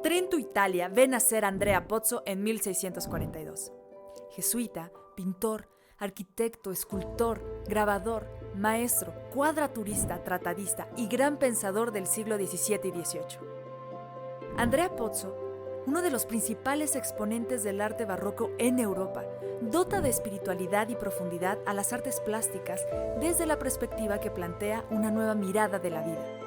Trento, Italia, ve nacer Andrea Pozzo en 1642. Jesuita, pintor, arquitecto, escultor, grabador, maestro, cuadraturista, tratadista y gran pensador del siglo XVII y XVIII. Andrea Pozzo, uno de los principales exponentes del arte barroco en Europa, dota de espiritualidad y profundidad a las artes plásticas desde la perspectiva que plantea una nueva mirada de la vida.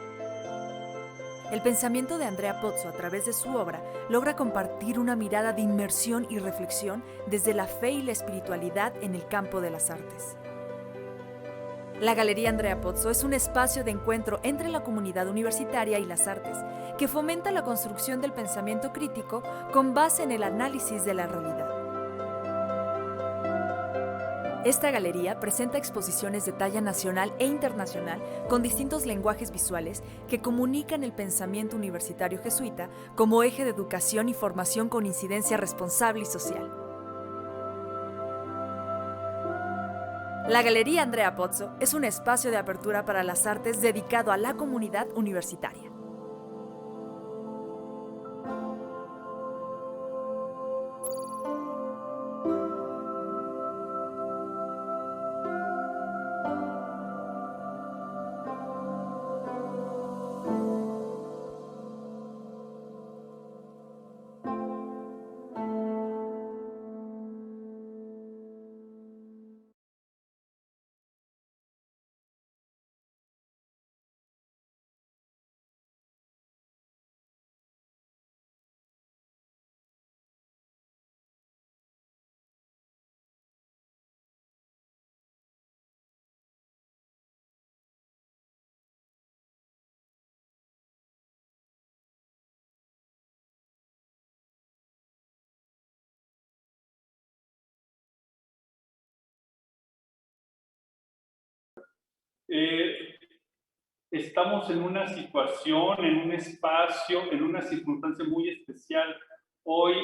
El pensamiento de Andrea Pozzo a través de su obra logra compartir una mirada de inmersión y reflexión desde la fe y la espiritualidad en el campo de las artes. La Galería Andrea Pozzo es un espacio de encuentro entre la comunidad universitaria y las artes, que fomenta la construcción del pensamiento crítico con base en el análisis de la realidad. Esta galería presenta exposiciones de talla nacional e internacional con distintos lenguajes visuales que comunican el pensamiento universitario jesuita como eje de educación y formación con incidencia responsable y social. La Galería Andrea Pozzo es un espacio de apertura para las artes dedicado a la comunidad universitaria. Estamos en una situación, en un espacio, en una circunstancia muy especial. Hoy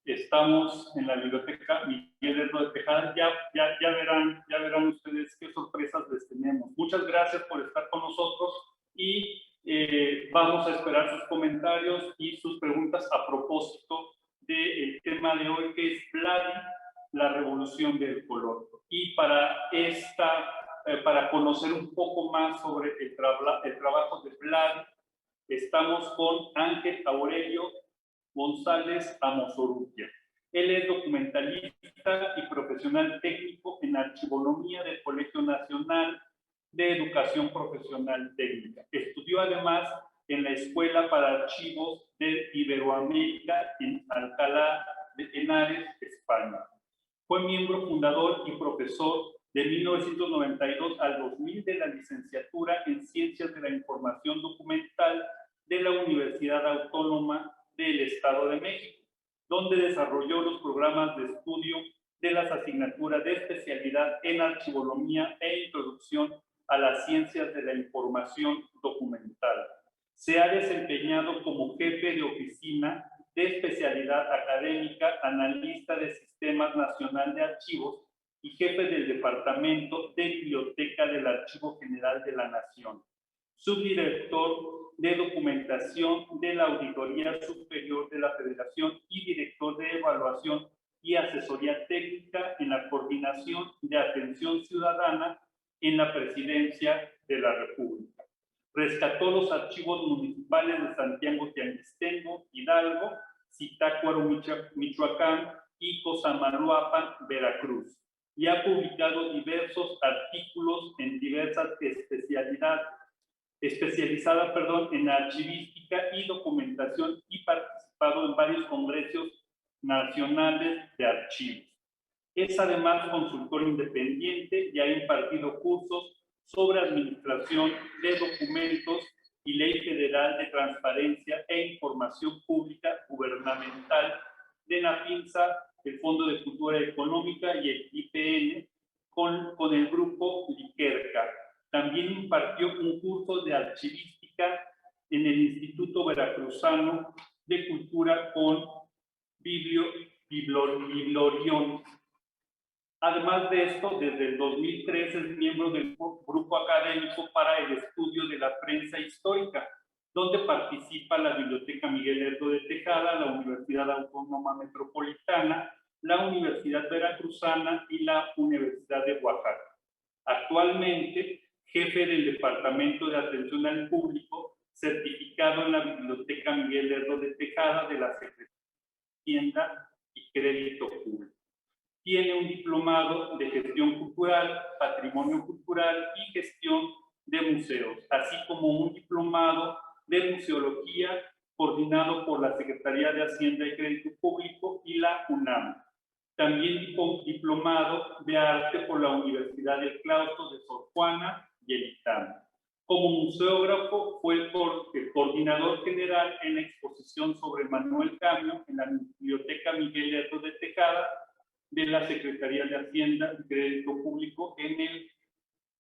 estamos en la biblioteca Miguel Herro de Tejada. Ya verán ustedes qué sorpresas les tenemos. Muchas gracias por estar con nosotros y vamos a esperar sus comentarios y sus preguntas a propósito del tema de hoy, que es Vladi, la revolución del color. Y para conocer un poco más sobre el trabajo de Vladi, estamos con Ángel Aurelio González Amosorrutia. Él es documentalista y profesional técnico en archivonomía del Colegio Nacional de Educación Profesional Técnica. Estudió además en la Escuela para Archivos de Iberoamérica en Alcalá de Henares, España. Fue miembro fundador y profesor de 1992 al 2000 de la licenciatura en Ciencias de la Información Documental de la Universidad Autónoma del Estado de México, donde desarrolló los programas de estudio de las asignaturas de especialidad en archivonomía e introducción a las ciencias de la información documental. Se ha desempeñado como jefe de oficina de especialidad académica, analista de Sistemas Nacional de Archivos y jefe del Departamento de Biblioteca del Archivo General de la Nación, subdirector de Documentación de la Auditoría Superior de la Federación y director de Evaluación y Asesoría Técnica en la Coordinación de Atención Ciudadana en la Presidencia de la República. Rescató los archivos municipales de Santiago Tianguistengo, Hidalgo, Zitácuaro, Michoacán y Cosamaloapan, Veracruz, y ha publicado diversos artículos en diversas especializadas en archivística y documentación, y participado en varios congresos nacionales de archivos. Es además consultor independiente y ha impartido cursos sobre administración de documentos y Ley Federal de Transparencia e Información Pública Gubernamental de la FINSA, el Fondo de Cultura Económica y el IPN con el grupo Liquerca. También impartió un curso de archivística en el Instituto Veracruzano de Cultura con Biblorión. Además de esto, desde el 2003 es miembro del Grupo Académico para el Estudio de la Prensa Histórica, donde participa la Biblioteca Miguel Lerdo de Tejada, la Universidad Autónoma Metropolitana, la Universidad Veracruzana y la Universidad de Oaxaca. Actualmente, jefe del Departamento de Atención al Público, certificado en la Biblioteca Miguel Lerdo de Tejada de la Secretaría de Hacienda y Crédito Público. Tiene un diplomado de Gestión Cultural, Patrimonio Cultural y Gestión de Museos, así como un diplomado de Museología coordinado por la Secretaría de Hacienda y Crédito Público y la UNAM. También diplomado de Arte por la Universidad del Claustro de Sor Juana y el ITAM. Como museógrafo, fue el coordinador general en la exposición sobre Manuel Camio en la Biblioteca Miguel Lerdo de Tejada de la Secretaría de Hacienda y Crédito Público en el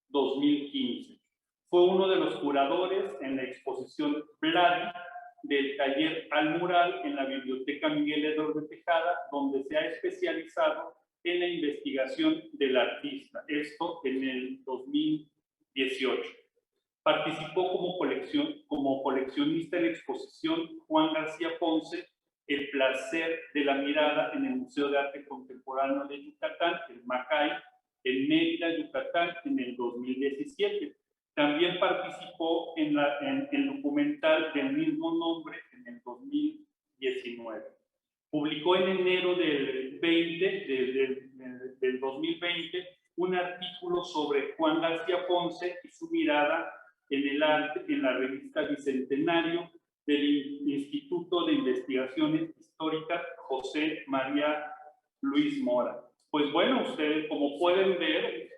2015. Fue uno de los curadores en la exposición Vladi del taller Al Mural en la Biblioteca Miguel Lerdo de Tejada, donde se ha especializado en la investigación del artista, esto en el 2018. Participó como coleccionista en la exposición Juan García Ponce, El placer de la mirada en el Museo de Arte Contemporáneo de Yucatán, el MACAY, en Mérida, Yucatán, en el 2017. También participó en el documental del mismo nombre en el 2019. Publicó en enero del 2020 un artículo sobre Juan García Ponce y su mirada en el arte en la revista Bicentenario del Instituto de Investigaciones Históricas José María Luis Mora. Pues bueno, ustedes como pueden ver,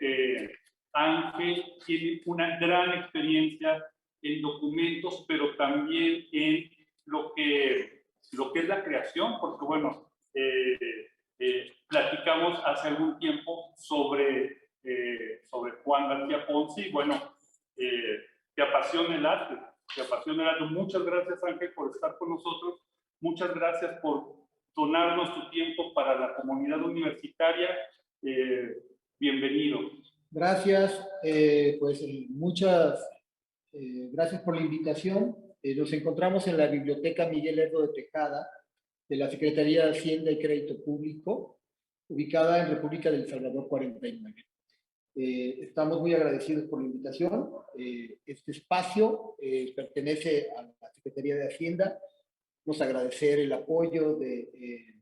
Ángel tiene una gran experiencia en documentos, pero también en lo que es la creación, porque bueno, platicamos hace algún tiempo sobre Juan García Ponce y bueno, te apasiona el arte, te apasiona el arte. Muchas gracias, Ángel, por estar con nosotros. Muchas gracias por donarnos tu tiempo para la comunidad universitaria. Bienvenido. Gracias, muchas gracias por la invitación. Nos encontramos en la Biblioteca Miguel Lerdo de Tejada de la Secretaría de Hacienda y Crédito Público, ubicada en República del Salvador 49. Estamos muy agradecidos por la invitación. Este espacio pertenece a la Secretaría de Hacienda. Nos agradecer el apoyo de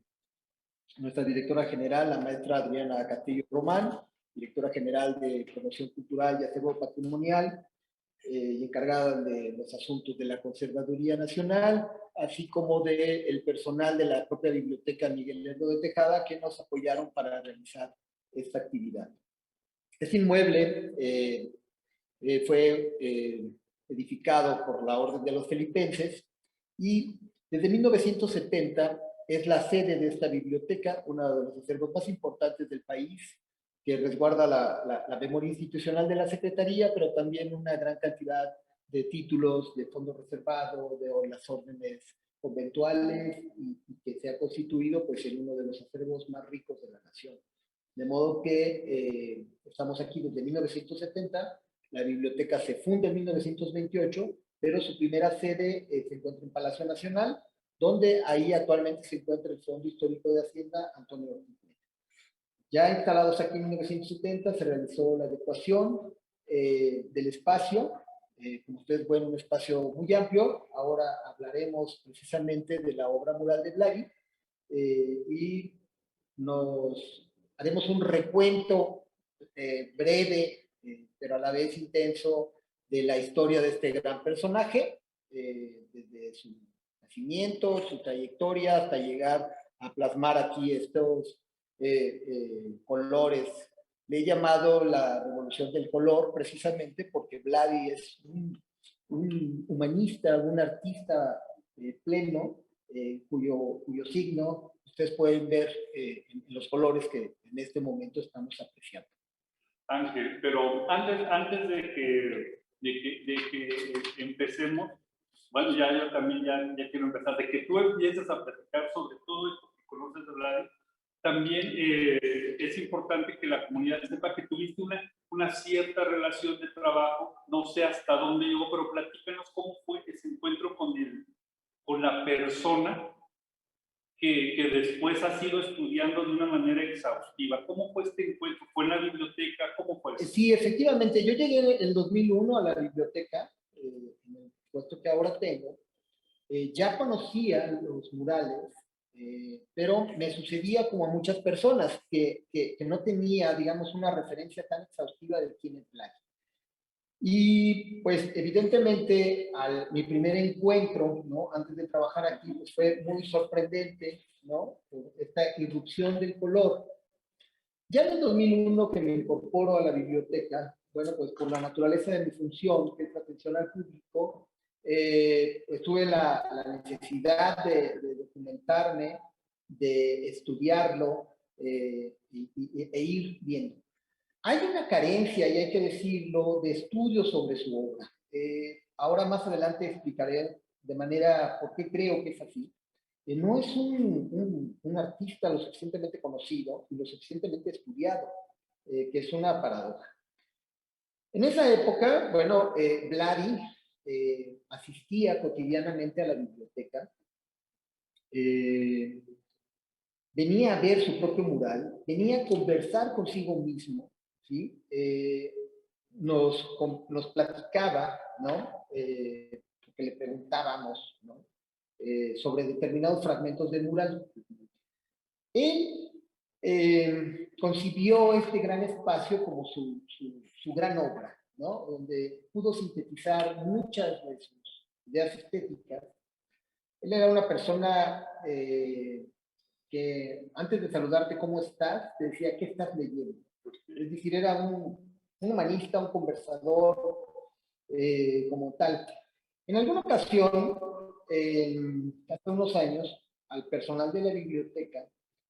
nuestra directora general, la maestra Adriana Castillo Román, directora general de Promoción Cultural y Acervo Patrimonial, y encargada de los asuntos de la Conservaduría Nacional, así como del personal de la propia Biblioteca Miguel Lerdo de Tejada, que nos apoyaron para realizar esta actividad. Este inmueble fue edificado por la Orden de los Filipenses y desde 1970 es la sede de esta biblioteca, uno de los acervos más importantes del país, que resguarda la memoria institucional de la Secretaría, pero también una gran cantidad de títulos de fondo reservado, de las órdenes conventuales, y que se ha constituido pues, en uno de los acervos más ricos de la nación. De modo que estamos aquí desde 1970, la biblioteca se funda en 1928, pero su primera sede se encuentra en Palacio Nacional, donde ahí actualmente se encuentra el Fondo Histórico de Hacienda Antonio Ortiz. Ya instalados aquí en 1970, se realizó la adecuación del espacio. Como ustedes ven, un espacio muy amplio. Ahora hablaremos precisamente de la obra mural de Blari y nos haremos un recuento breve, pero a la vez intenso, de la historia de este gran personaje, desde su nacimiento, su trayectoria, hasta llegar a plasmar aquí estos colores. Le he llamado la revolución del color precisamente porque Vladi es un humanista, un artista pleno, cuyo signo ustedes pueden ver en los colores que en este momento estamos apreciando. Ángel, pero antes de que empecemos, bueno, yo también ya quiero empezar, de que tú empieces a platicar sobre todo esto que conoces de Vladi. También es importante que la comunidad sepa que tuviste una cierta relación de trabajo, no sé hasta dónde llegó, pero platícanos cómo fue ese encuentro la persona que después ha sido estudiando de una manera exhaustiva. ¿Cómo fue este encuentro? ¿Fue en la biblioteca? ¿Cómo fue? Sí, efectivamente. Yo llegué en 2001 a la biblioteca, en el puesto que ahora tengo. Ya conocía los murales, pero me sucedía como a muchas personas que no tenía, digamos, una referencia tan exhaustiva de quién es Blas. Y pues evidentemente mi primer encuentro, ¿no? Antes de trabajar aquí, pues fue muy sorprendente, ¿no? Por esta irrupción del color. Ya en el 2001 que me incorporo a la biblioteca, bueno, pues por la naturaleza de mi función, que es la atención al público, pues tuve la necesidad de documentarme, de estudiarlo e ir viendo. Hay una carencia, y hay que decirlo, de estudios sobre su obra. Ahora más adelante explicaré de manera por qué creo que es así. No es un artista lo suficientemente conocido y lo suficientemente estudiado, que es una paradoja. En esa época, bueno, Vladi asistía cotidianamente a la biblioteca, venía a ver su propio mural, venía a conversar consigo mismo, ¿sí? Nos platicaba, ¿no? Porque le preguntábamos, ¿no? Sobre determinados fragmentos del mural. Él concibió este gran espacio como su gran obra, ¿no? Donde pudo sintetizar muchas de sus ideas estéticas. Él era una persona que antes de saludarte, ¿cómo estás?, te decía, ¿qué estás leyendo? Es decir, era un humanista, un conversador como tal. En alguna ocasión, hace unos años, al personal de la biblioteca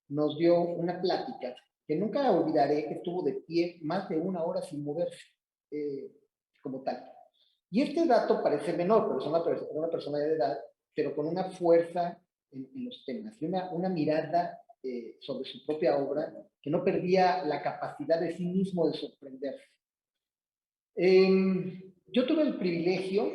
nos dio una plática que nunca olvidaré, que estuvo de pie más de una hora sin moverse, como tal. Y este dato parece menor, pero es una persona de edad, pero con una fuerza en los temas, y una mirada sobre su propia obra que no perdía la capacidad de sí mismo de sorprenderse. Yo tuve el privilegio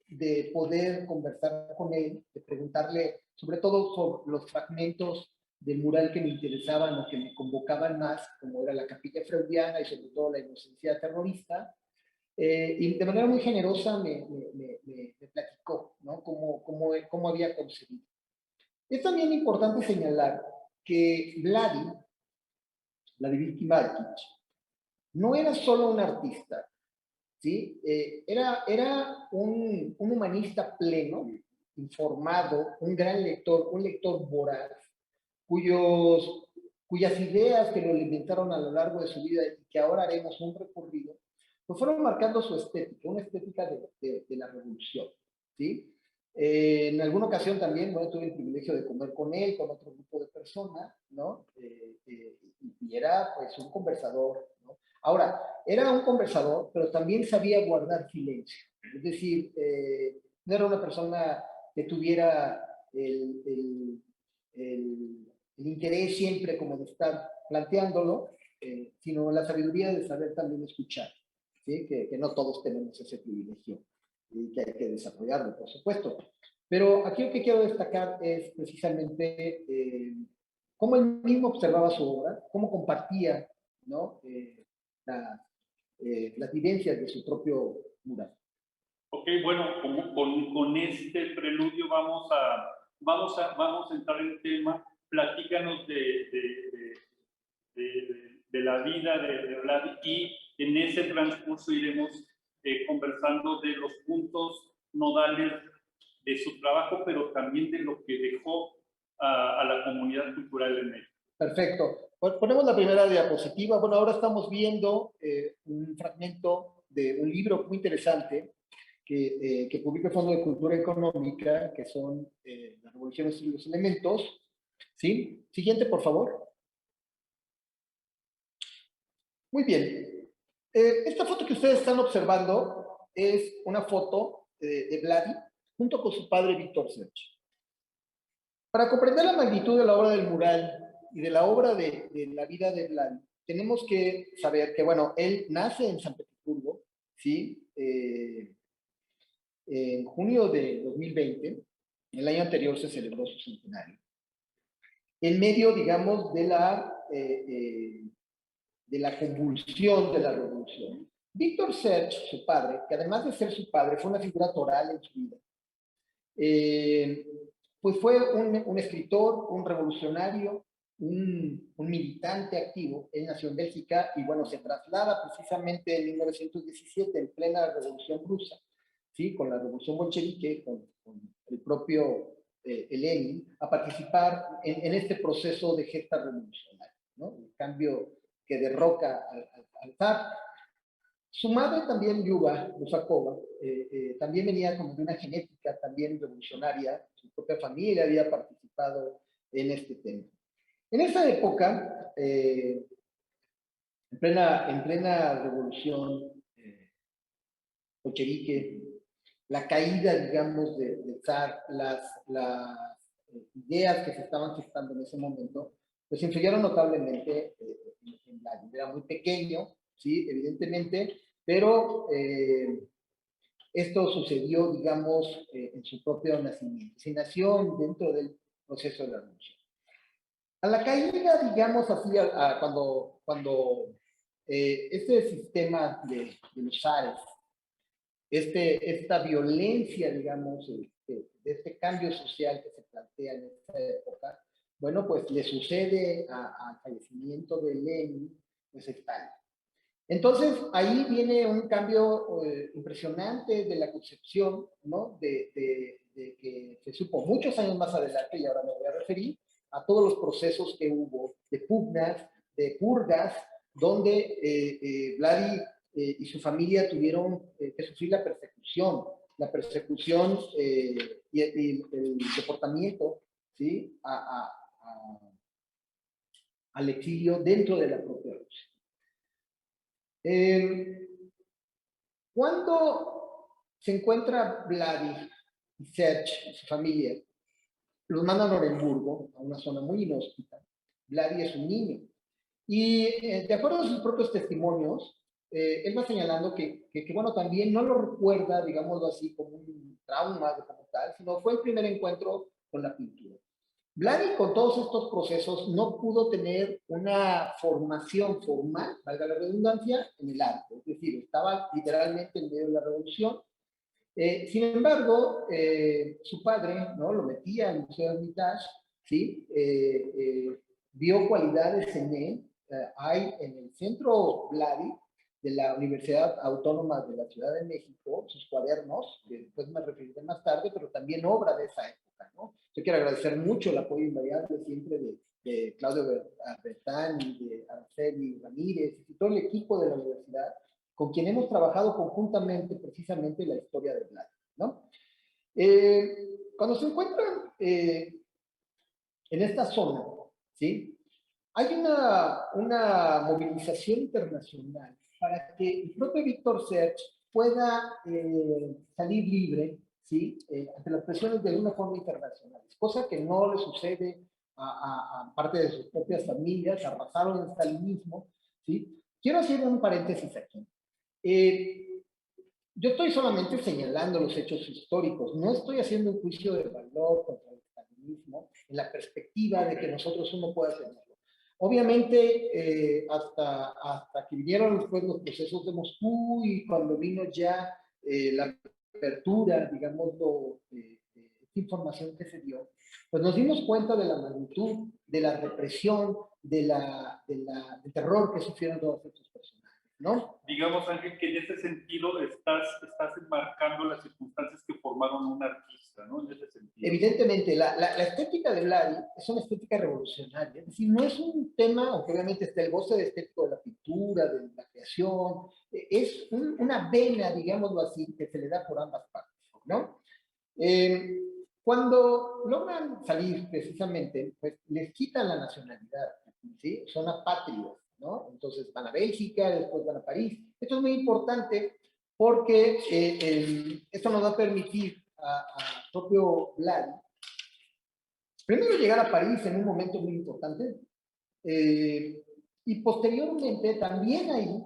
de poder conversar con él, de preguntarle sobre todo sobre los fragmentos del mural que me interesaban o que me convocaban más, como era la Capilla Freudiana y sobre todo la inocencia terrorista, y de manera muy generosa me platicó, ¿no? Cómo había concebido. Es también importante señalar que Vladimir Kimarkic, no era solo un artista, ¿sí? Era un humanista pleno, informado, un gran lector, un lector voraz, cuyas ideas que lo alimentaron a lo largo de su vida y que ahora haremos un recorrido, pues fueron marcando su estética, una estética de la revolución, ¿sí? En alguna ocasión también, bueno, tuve el privilegio de comer con él, con otro grupo de personas, ¿no? Y era pues un conversador, ¿no? Ahora, era un conversador, pero también sabía guardar silencio. Es decir, no era una persona que tuviera el interés siempre como de estar planteándolo, sino la sabiduría de saber también escuchar, ¿sí? Que no todos tenemos ese privilegio y que hay que desarrollarlo, por supuesto. Pero aquí lo que quiero destacar es precisamente cómo él mismo observaba su obra, cómo compartía, ¿no? Las vivencias de su propio mural. Ok, bueno, con este preludio vamos a entrar en tema. Platícanos de la vida de Vlad, y en ese transcurso iremos conversando de los puntos nodales de su trabajo, pero también de lo que dejó a la comunidad cultural de México. Perfecto. Ponemos la primera diapositiva. Bueno, ahora estamos viendo un fragmento de un libro muy interesante que publica el Fondo de Cultura Económica, que son Las Revoluciones y los Elementos. ¿Sí? Siguiente, por favor. Muy bien. Esta foto que ustedes están observando es una foto de Vladi junto con su padre Víctor Serge. Para comprender la magnitud de la obra del mural y de la obra de la vida de Vladi, tenemos que saber que, bueno, él nace en San Petersburgo, ¿sí? En junio de 2020, El año anterior se celebró su centenario. En medio, digamos, de la convulsión de la revolución. Víctor Serge, su padre, que además de ser su padre, fue una figura toral en su vida. Pues fue un escritor, un revolucionario, un militante activo. Él nació en Bélgica y bueno, se traslada precisamente en 1917, en plena Revolución Rusa, ¿sí? Con la Revolución Bolchevique, con el propio Lenin, a participar en este proceso de gesta revolucionaria, ¿no? El cambio que derroca al zar. Su madre también, Yuba Rusakova, también venía como de una genética también revolucionaria. Su propia familia había participado en este tema. En esa época, en plena revolución bolchevique, la caída, digamos, del zar, las ideas que se estaban gestando en ese momento, pues influyeron notablemente en Vladimir. Era muy pequeño, ¿sí? Evidentemente, pero esto sucedió, digamos, en su propio nacimiento. Se nació dentro del proceso de la revolución. A la caída, digamos, así, cuando este sistema de los zares, esta violencia, digamos, de este cambio social que se plantea en esta época, bueno, pues le sucede al fallecimiento de Lenin, pues Stalin. Entonces, ahí viene un cambio impresionante de la concepción, ¿no? De que se supo muchos años más adelante, y ahora me voy a referir a todos los procesos que hubo de pugnas, de purgas, donde Vladi y su familia tuvieron que sufrir la persecución y el deportamiento, ¿sí? Al exilio dentro de la propia Rusia. Cuando se encuentra Vladi y Serge y su familia, los mandan a Oremburgo, a una zona muy inhóspita. Vladi es un niño. Y de acuerdo a sus propios testimonios, él va señalando que, bueno, también no lo recuerda, digámoslo así, como un trauma como tal, sino fue el primer encuentro con la pintura. Vladi, con todos estos procesos, no pudo tener una formación formal, valga la redundancia, en el arte. Es decir, estaba literalmente en medio de la revolución. Sin embargo, su padre, ¿no? Lo metía en el Museo de Hermitage, ¿sí? Vio cualidades en él. Hay en el centro Vladi de la Universidad Autónoma de la Ciudad de México sus cuadernos, que después me referiré más tarde, pero también obra de esa época, ¿no? Yo quiero agradecer mucho el apoyo invariable siempre de Claudio Bertani, de Araceli Ramírez y todo el equipo de la universidad, con quien hemos trabajado conjuntamente precisamente la historia de Vladi, ¿no? Cuando se encuentran en esta zona, ¿sí? Hay una movilización internacional para que el propio Víctor Serge pueda salir libre, ¿sí? Ante las presiones de alguna forma internacionales, cosa que no le sucede a parte de sus propias familias, arrasaron el stalinismo, ¿sí? Quiero hacer un paréntesis aquí. Yo estoy solamente señalando los hechos históricos, no estoy haciendo un juicio de valor contra el stalinismo en la perspectiva de que nosotros uno pueda tenerlo. Obviamente, hasta que vinieron después los procesos de Moscú y cuando vino ya la apertura, digamos, esta información que se dio, pues nos dimos cuenta de la magnitud, de la represión, del terror que sufrieron todos estos personajes, ¿no? Digamos, Ángel, que en ese sentido estás enmarcando las circunstancias que formaron un artista, ¿no? En ese sentido. Evidentemente, la estética de Vladi es una estética revolucionaria, es decir, no es un tema, aunque obviamente está el goce estético de la pintura, de la creación, es una vena, digámoslo así, que se le da por ambas partes, ¿no? Cuando logran salir precisamente, pues les quitan la nacionalidad, ¿sí? Son apátridas, ¿no? Entonces van a Bélgica, después van a París. Esto es muy importante porque esto nos va a permitir a propio Vladi primero llegar a París en un momento muy importante y posteriormente también ahí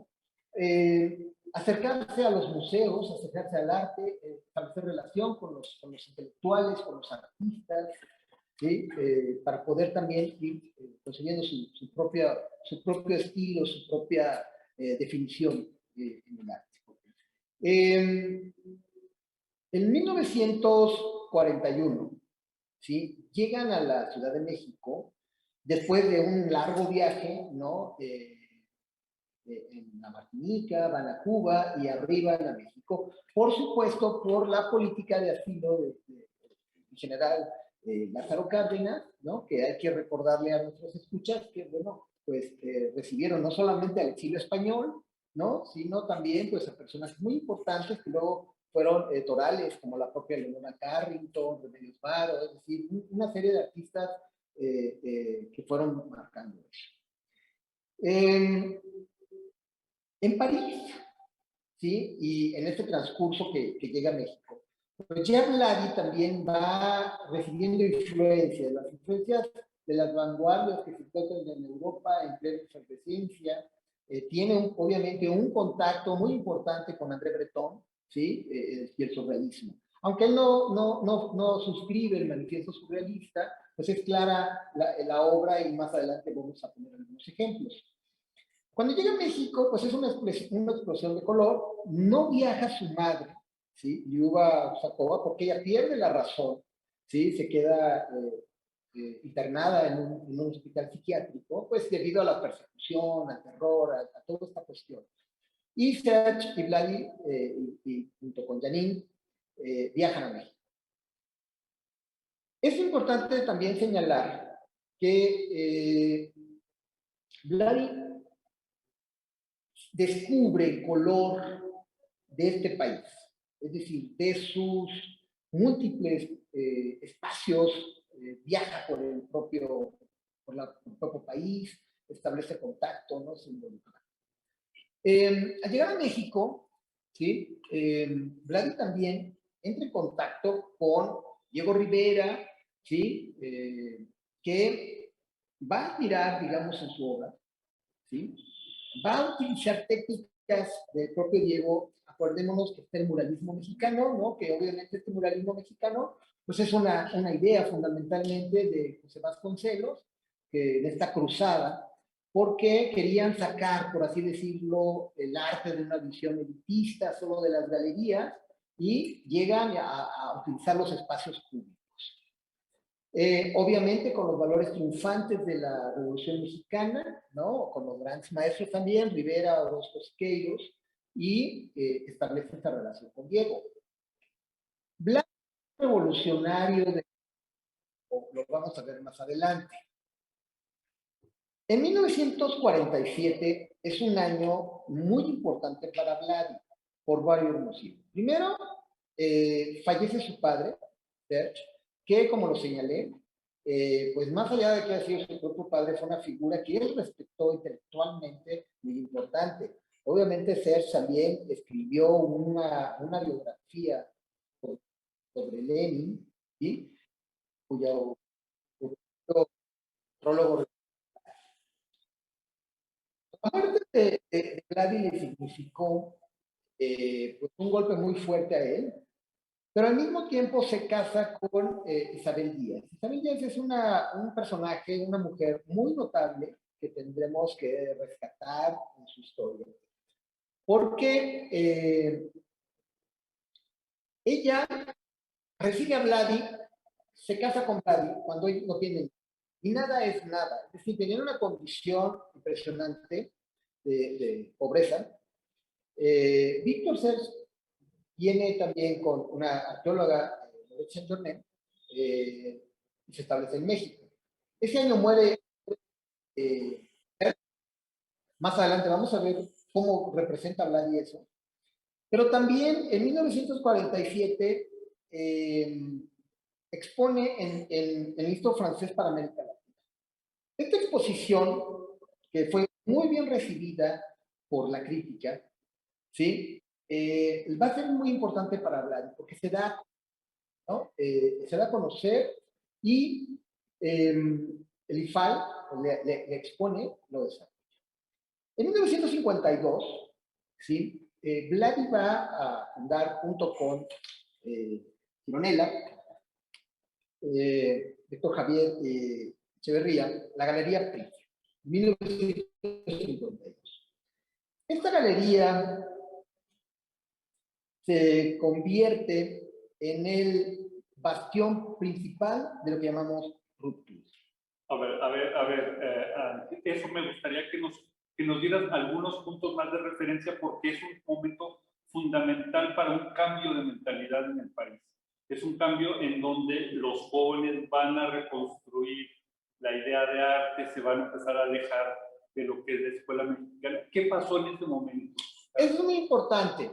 acercarse a los museos, acercarse al arte, establecer relación con los intelectuales, con los artistas, ¿sí? Para poder también ir consiguiendo su propio estilo, su propia definición en el arte. En 1941, ¿sí? Llegan a la Ciudad de México después de un largo viaje, ¿no? En la Martinica, van a Cuba y arriban a México, por supuesto por la política de asilo de general Lázaro Cárdenas, ¿no? Que hay que recordarle a nuestros escuchas que, bueno, pues recibieron no solamente al exilio español, ¿no? Sino también pues a personas muy importantes que luego fueron torales, como la propia Leonora Carrington, Remedios Varo, es decir, una serie de artistas que fueron marcando eso. En París, ¿sí? Y en este transcurso que llega a México, pues ya Vladi también va recibiendo influencias, las influencias de las vanguardias que se encuentran en Europa en plena efervescencia. Tiene obviamente un contacto muy importante con André Breton, ¿sí? Y el surrealismo. Aunque él no suscribe el manifiesto surrealista, pues es clara la obra y más adelante vamos a poner algunos ejemplos. Cuando llega a México, pues es una explosión de color. No viaja su madre, ¿sí? Liuba Orzakova, porque ella pierde la razón, ¿sí? Se queda internada en un hospital psiquiátrico, pues debido a la persecución, al terror, a toda esta cuestión. Y Serge y Vladi, y junto con Janine, viajan a México. Es importante también señalar que Vladi descubre el color de este país, es decir, de sus múltiples espacios, viaja por el propio país, establece contacto, ¿no? Se involucra. Al llegar a México, ¿sí? Vladi también entra en contacto con Diego Rivera, ¿sí? Que va a inspirar, digamos, en su obra, ¿sí? Va a utilizar técnicas del propio Diego. Acordémonos que está el muralismo mexicano, ¿no? Que obviamente este muralismo mexicano pues es una idea fundamentalmente de José Vasconcelos, que de esta cruzada, porque querían sacar, por así decirlo, el arte de una visión elitista, solo de las galerías, y llegan a utilizar los espacios públicos. Obviamente con los valores triunfantes de la Revolución Mexicana, ¿no? Con los grandes maestros también, Rivera, Orozco Siqueiros, y establece esta relación con Diego. Blanco revolucionario, lo vamos a ver más adelante. En 1947 es un año muy importante para Vladi, por varios motivos. Primero, fallece su padre, Serge, que como lo señalé, pues más allá de que haya sido su propio padre, fue una figura que él respetó intelectualmente muy importante. Obviamente Serge también escribió una biografía sobre Lenin, ¿sí? Cuyo prólogo. La muerte de Vladi le significó pues un golpe muy fuerte a él, pero al mismo tiempo se casa con Isabel Díaz. Isabel Díaz es un personaje, una mujer muy notable que tendremos que rescatar en su historia. Porque ella recibe a Vladi, se casa con Vladi cuando él no tiene, y nada es nada. Es decir, tenía una condición impresionante de pobreza. Víctor Serge viene también con una arqueóloga, Loret Jornet, y se establece en México. Ese año muere, eh, más adelante vamos a ver cómo representa Vladi eso. Pero también en 1947 expone en el Instituto Francés para América Latina. Esta exposición, que fue muy bien recibida por la crítica, ¿sí? Va a ser muy importante para Vladi, porque se da, ¿no? Se da a conocer y el IFAL le expone lo desarrolla. En 1952, ¿sí? Vlad iba a fundar junto con Gironella, Héctor Javier Echeverría, la Galería PRI, 1952. Esta galería se convierte en el bastión principal de lo que llamamos ruptura. Eso me gustaría que nos dieras algunos puntos más de referencia porque es un momento fundamental para un cambio de mentalidad en el país. Es un cambio en donde los jóvenes van a reconstruir la idea de arte, se van a empezar a alejar de lo que es la escuela mexicana. ¿Qué pasó en ese momento? Es muy importante.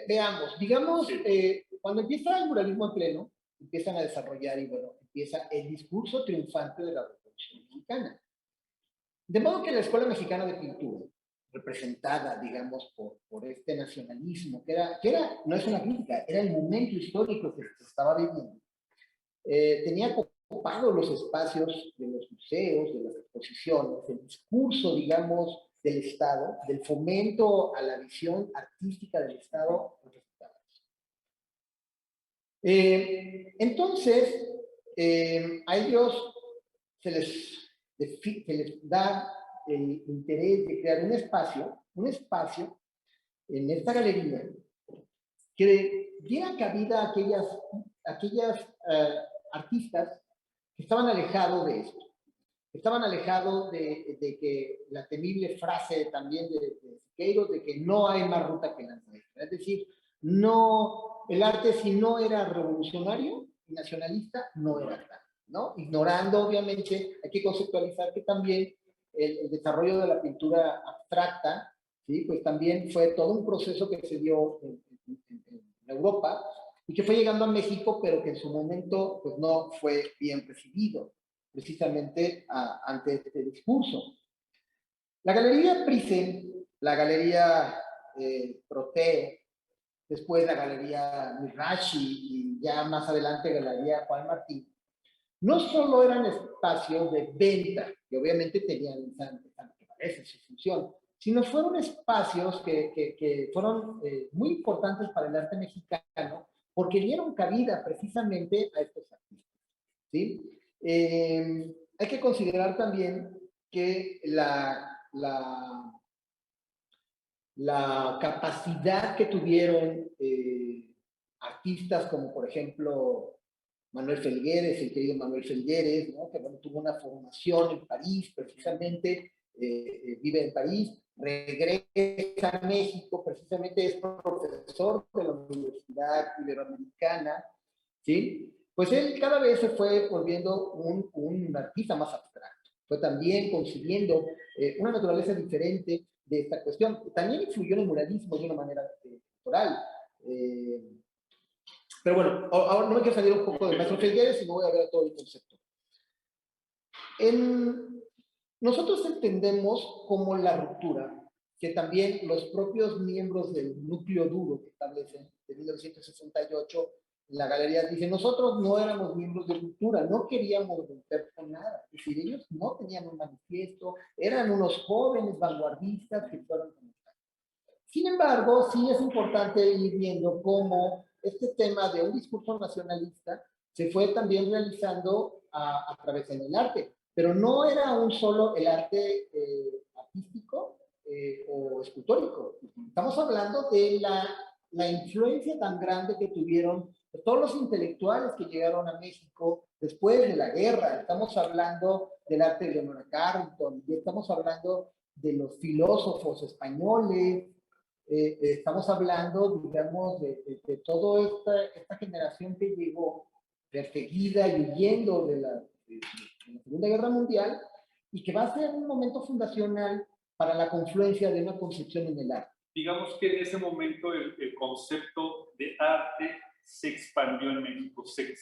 Veamos, digamos, sí. Cuando empieza el muralismo en pleno, empiezan a desarrollar y bueno, empieza el discurso triunfante de la Revolución Mexicana. De modo que la Escuela Mexicana de Pintura, representada, digamos, por este nacionalismo, que era, no es una crítica, era el momento histórico que se estaba viviendo, tenía ocupado los espacios de los museos, de las exposiciones, el discurso, digamos, del Estado, del fomento a la visión artística del Estado. Entonces, a ellos se les da el interés de crear un espacio en esta galería que diera cabida a aquellas artistas que estaban alejados de esto, estaban alejados de que la temible frase también de Siqueiros de que no hay más ruta que la nuestra. Es decir, no, el arte si no era revolucionario y nacionalista, no era tal, ¿no? Ignorando, obviamente, hay que conceptualizar que también el desarrollo de la pintura abstracta, ¿sí? Pues también fue todo un proceso que se dio en Europa y que fue llegando a México, pero que en su momento pues, no fue bien recibido, precisamente ante este discurso. La Galería Prisen, la Galería Proteo, después la Galería Mirachi y ya más adelante Galería Juan Martín, no solo eran espacios de venta, que obviamente tenían esa su función, sino fueron espacios que fueron muy importantes para el arte mexicano porque dieron cabida precisamente a estos artistas, ¿sí? Hay que considerar también que la capacidad que tuvieron artistas como por ejemplo Manuel Felgueres, el querido Manuel Felgueres, ¿no? Que bueno, tuvo una formación en París precisamente, vive en París, regresa a México, precisamente es profesor de la Universidad Iberoamericana, ¿sí? Pues él cada vez se fue volviendo un artista más abstracto, fue también consiguiendo una naturaleza diferente de esta cuestión. También influyó en el muralismo de una manera cultural. Pero bueno, ahora no me quiero salir un poco del maestro Felgueres, sino voy a ver todo el concepto. Nosotros entendemos como la ruptura, que también los propios miembros del núcleo duro que establecen de 1968, la galería dice, nosotros no éramos miembros de ruptura, no queríamos romper con nada. Es decir, ellos no tenían un manifiesto, eran unos jóvenes vanguardistas que fueron conectados. Sin embargo, sí es importante ir viendo cómo este tema de un discurso nacionalista se fue también realizando a través del arte, pero no era un solo el arte artístico o escultórico. Estamos hablando de la influencia tan grande que tuvieron todos los intelectuales que llegaron a México después de la guerra. Estamos hablando del arte de Leonora Carrington, y estamos hablando de los filósofos españoles, estamos hablando, digamos, de toda esta generación que llegó perseguida y huyendo de la Segunda Guerra Mundial y que va a ser un momento fundacional para la confluencia de una concepción en el arte. Digamos que en ese momento el concepto de arte se expandió en México, se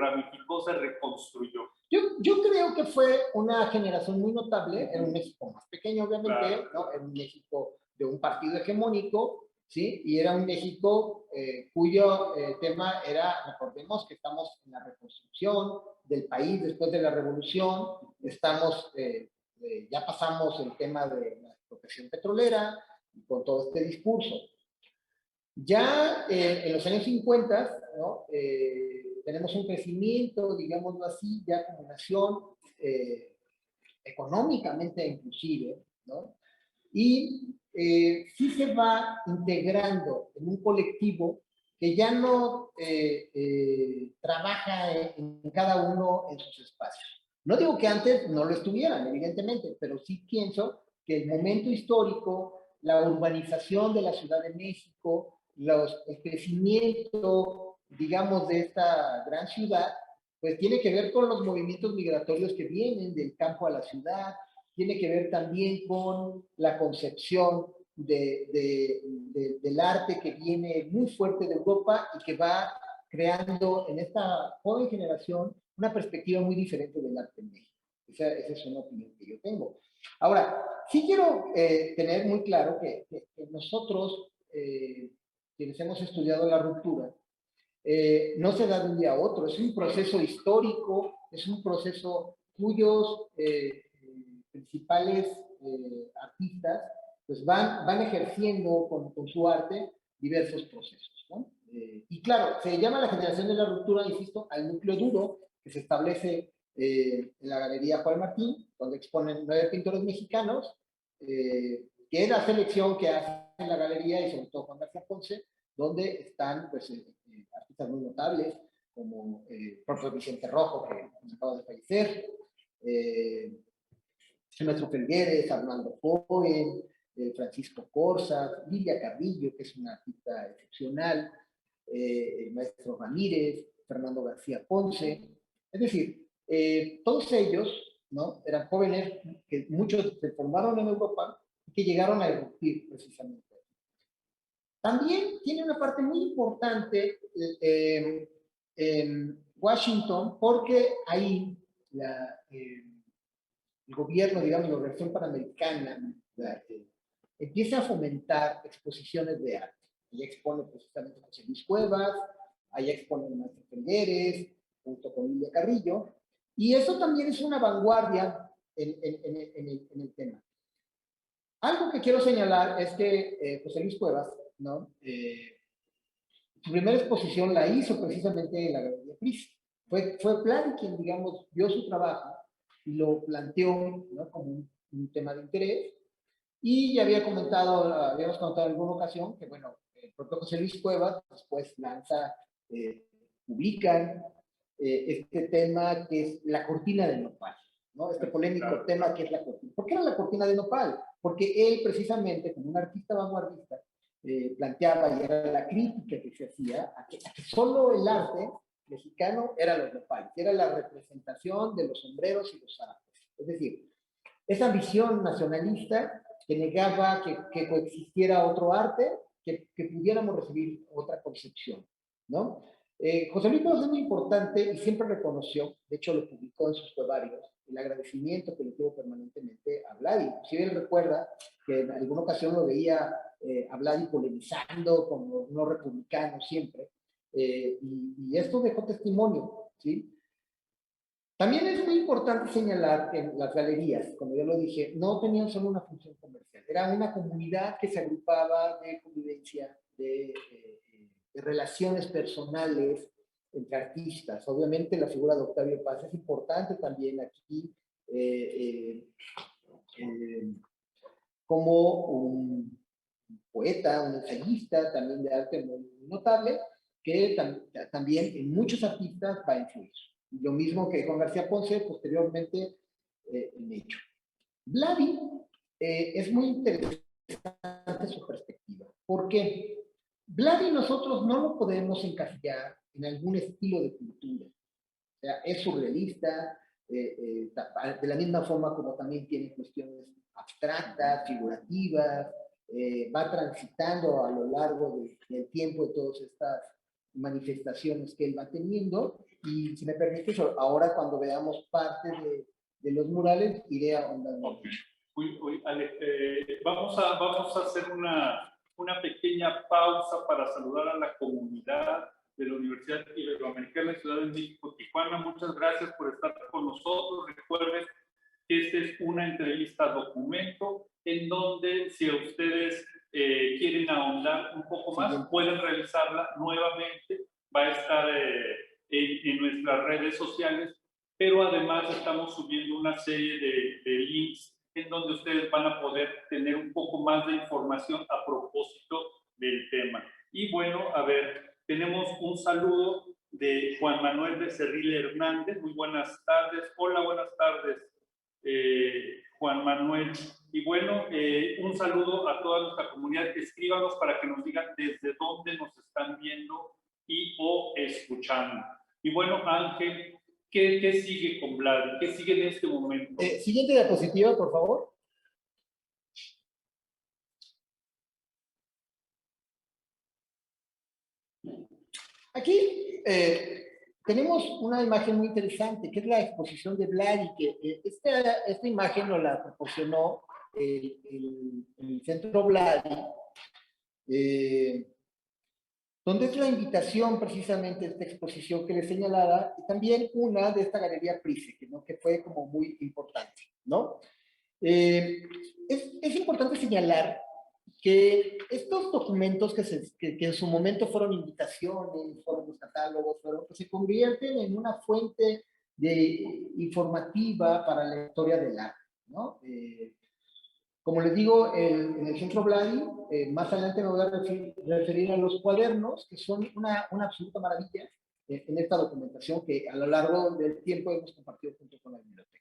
ramificó, se reconstruyó. Yo creo que fue una generación muy notable, era un México más pequeño obviamente, claro, ¿no? Era un México de un partido hegemónico, ¿sí? Y era un México cuyo tema era, recordemos que estamos en la reconstrucción del país después de la revolución, estamos, ya pasamos el tema de la expropiación petrolera, con todo este discurso. Ya en los años 50, ¿no? Tenemos un crecimiento, digámoslo así, ya como nación, económicamente inclusive, ¿no? Y sí se va integrando en un colectivo que ya no trabaja en cada uno en sus espacios. No digo que antes no lo estuvieran, evidentemente, pero sí pienso que el momento histórico, la urbanización de la Ciudad de México, el crecimiento, digamos, de esta gran ciudad, pues tiene que ver con los movimientos migratorios que vienen del campo a la ciudad, tiene que ver también con la concepción del arte que viene muy fuerte de Europa y que va creando en esta joven generación una perspectiva muy diferente del arte en México. Esa es una opinión que yo tengo. Ahora, sí quiero tener muy claro que nosotros, quienes hemos estudiado la ruptura, no se da de un día a otro, es un proceso histórico, es un proceso cuyos principales artistas pues van ejerciendo con su arte diversos procesos, ¿no? Y claro, se llama la generación de la ruptura, insisto, al núcleo duro que se establece en la Galería Juan Martín, donde exponen 9 pintores mexicanos, que es la selección que hace la galería y sobre todo Juan García Ponce, donde están pues, artistas muy notables, como el profesor Vicente Rojo, que acaba de fallecer, el maestro Felgueres, Arnaldo Cohen, Francisco Corsa, Lilia Carrillo, que es una artista excepcional, el maestro Ramírez, Fernando García Ponce. Es decir, todos ellos, ¿no? Eran jóvenes que muchos se formaron en Europa y que llegaron a irrumpir precisamente. También tiene una parte muy importante en Washington, porque ahí el gobierno, digamos, la Organización Panamericana, empieza a fomentar exposiciones de arte. Ahí expone precisamente José Luis Cuevas, ahí expone el maestro Felgueres, junto con Lilia Carrillo, y eso también es una vanguardia en el tema. Algo que quiero señalar es que José Luis Cuevas, ¿no? Su primera exposición la hizo precisamente en la Galería Pris. Fue Plani quien, digamos, vio su trabajo y lo planteó, ¿no? Como un tema de interés. Y ya habíamos comentado en alguna ocasión que, bueno, el propio José Luis Cuevas después publican este tema que es la cortina de nopal, ¿no? Este polémico tema que es la cortina. ¿Por qué era la cortina de nopal? Porque él precisamente, como un artista vanguardista, planteaba, y era la crítica que se hacía, a que solo el arte mexicano era los nopales, era la representación de los sombreros y los zarapes. Es decir, esa visión nacionalista que negaba que coexistiera otro arte, que pudiéramos recibir otra concepción, ¿no? José Luis Cuevas es muy importante y siempre reconoció, de hecho lo publicó en sus poemarios, el agradecimiento que le tuvo permanentemente a Vladi. Si él recuerda que en alguna ocasión lo veía a Vladi polemizando con los republicanos siempre, y esto dejó testimonio, ¿sí? También es muy importante señalar que las galerías, como ya lo dije, no tenían solo una función comercial, era una comunidad que se agrupaba de convivencia, de relaciones personales entre artistas. Obviamente la figura de Octavio Paz es importante también aquí, como un poeta, un ensayista también de arte muy notable, que también en muchos artistas va a influir. Lo mismo que Juan García Ponce, posteriormente en hecho. Vladi es muy interesante su perspectiva. ¿Por qué? Vladi nosotros no lo podemos encasillar en algún estilo de pintura. O sea, es surrealista, de la misma forma como también tiene cuestiones abstractas, figurativas, va transitando a lo largo del tiempo de todas estas manifestaciones que él va teniendo. Y si me permites, ahora cuando veamos parte de los murales, iré ahondando. Okay. Alex, vamos a hacer una pequeña pausa para saludar a la comunidad de la Universidad Iberoamericana de Ciudad de México, Tijuana. Muchas gracias por estar con nosotros. Recuerden que esta es una entrevista documento en donde si a ustedes quieren ahondar un poco más, pueden revisarla nuevamente. Va a estar en nuestras redes sociales, pero además estamos subiendo una serie de links en donde ustedes van a poder tener un poco más de información a propósito del tema. Y bueno, a ver, tenemos un saludo de Juan Manuel Becerril Hernández. Muy buenas tardes. Hola, buenas tardes, Juan Manuel. Y bueno, un saludo a toda nuestra comunidad. Escríbanos para que nos digan desde dónde nos están viendo y o escuchando. Y bueno, Ángel, ¿qué sigue con Vlad? ¿Qué sigue en este momento? Siguiente diapositiva, por favor. Aquí tenemos una imagen muy interesante, que es la exposición de Vlad, y que esta imagen nos la proporcionó el Centro Vlad, donde es la invitación precisamente de esta exposición que les señalaba, y también una de esta galería Price, ¿no? Que fue como muy importante, ¿no? Es importante señalar que estos documentos que en su momento fueron invitaciones, fueron los catálogos, que se convierten en una fuente informativa para la historia del arte, ¿no? Como les digo, en el Centro Vladi, más adelante me voy a referir a los cuadernos, que son una absoluta maravilla en esta documentación que a lo largo del tiempo hemos compartido junto con la biblioteca.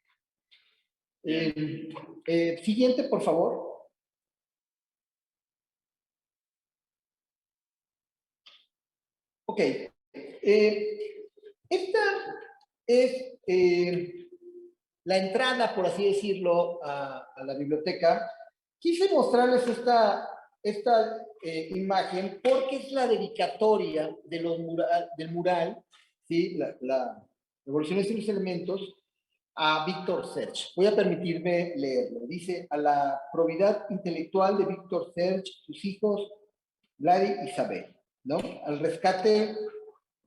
Siguiente, por favor. Ok. Esta es la entrada, por así decirlo, a la biblioteca. Quise mostrarles esta imagen porque es la dedicatoria de del mural, ¿sí? La Revolución de los Elementos, a Víctor Serge. Voy a permitirme leerlo. Dice: a la probidad intelectual de Víctor Serge, sus hijos, Vlad y Isabel, ¿no? Al rescate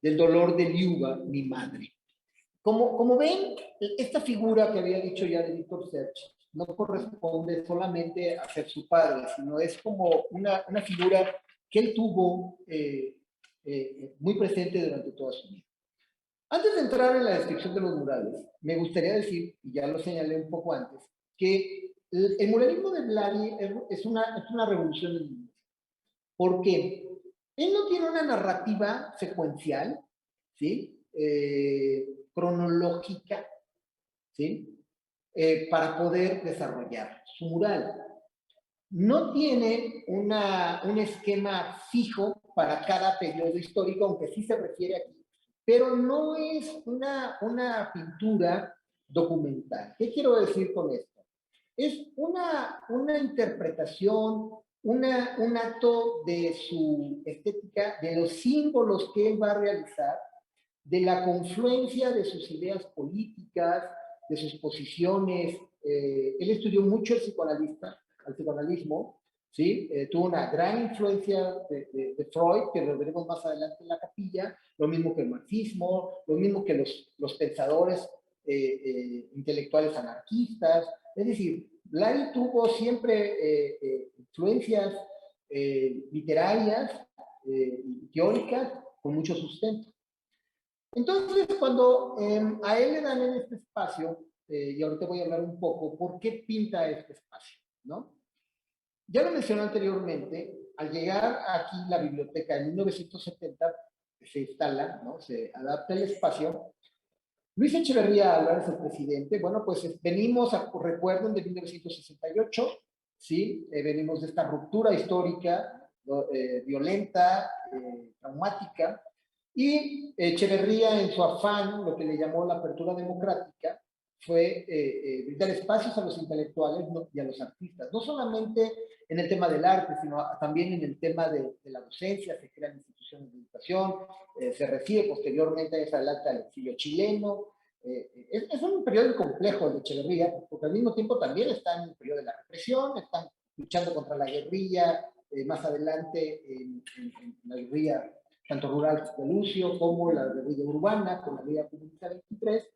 del dolor de Liuba, mi madre. Como ven, esta figura que había dicho ya de Víctor Serge no corresponde solamente a ser su padre, sino es como una figura que él tuvo muy presente durante toda su vida. Antes de entrar en la descripción de los murales, me gustaría decir, y ya lo señalé un poco antes, que el muralismo de Vladi es una revolución en el. ¿Por qué? Él no tiene una narrativa secuencial, ¿sí? Cronológica, ¿sí? Para poder desarrollar su mural. No tiene un esquema fijo para cada periodo histórico, aunque sí se refiere aquí, pero no es una pintura documental. ¿Qué quiero decir con esto? Es una interpretación, un acto de su estética, de los símbolos que él va a realizar, de la confluencia de sus ideas políticas, de sus posiciones. Él estudió mucho el psicoanalismo, ¿sí? Tuvo una gran influencia de Freud, que lo veremos más adelante en la capilla, lo mismo que el marxismo, lo mismo que los pensadores intelectuales anarquistas. Es decir, Vladi tuvo siempre influencias literarias y teóricas con mucho sustento. Entonces, cuando a él le dan en este espacio, y ahorita voy a hablar un poco por qué pinta este espacio, ¿no? Ya lo mencioné anteriormente, al llegar aquí la biblioteca en 1970, se instala, ¿no? Se adapta el espacio. Luis Echeverría Álvarez, el presidente, bueno, pues venimos, recuerden, de 1968, ¿sí? Venimos de esta ruptura histórica, violenta, traumática, y Echeverría, en su afán, lo que le llamó la apertura democrática, fue brindar espacios a los intelectuales y a los artistas, no solamente en el tema del arte, sino también en el tema de la docencia. Se crean instituciones de educación, se recibe posteriormente esa acta del exilio chileno. Es un periodo complejo el de Echeverría, porque al mismo tiempo también está en el periodo de la represión, están luchando contra la guerrilla, más adelante en la guerrilla tanto rural de Lucio como la guerrilla urbana con la Liga Comunista 23.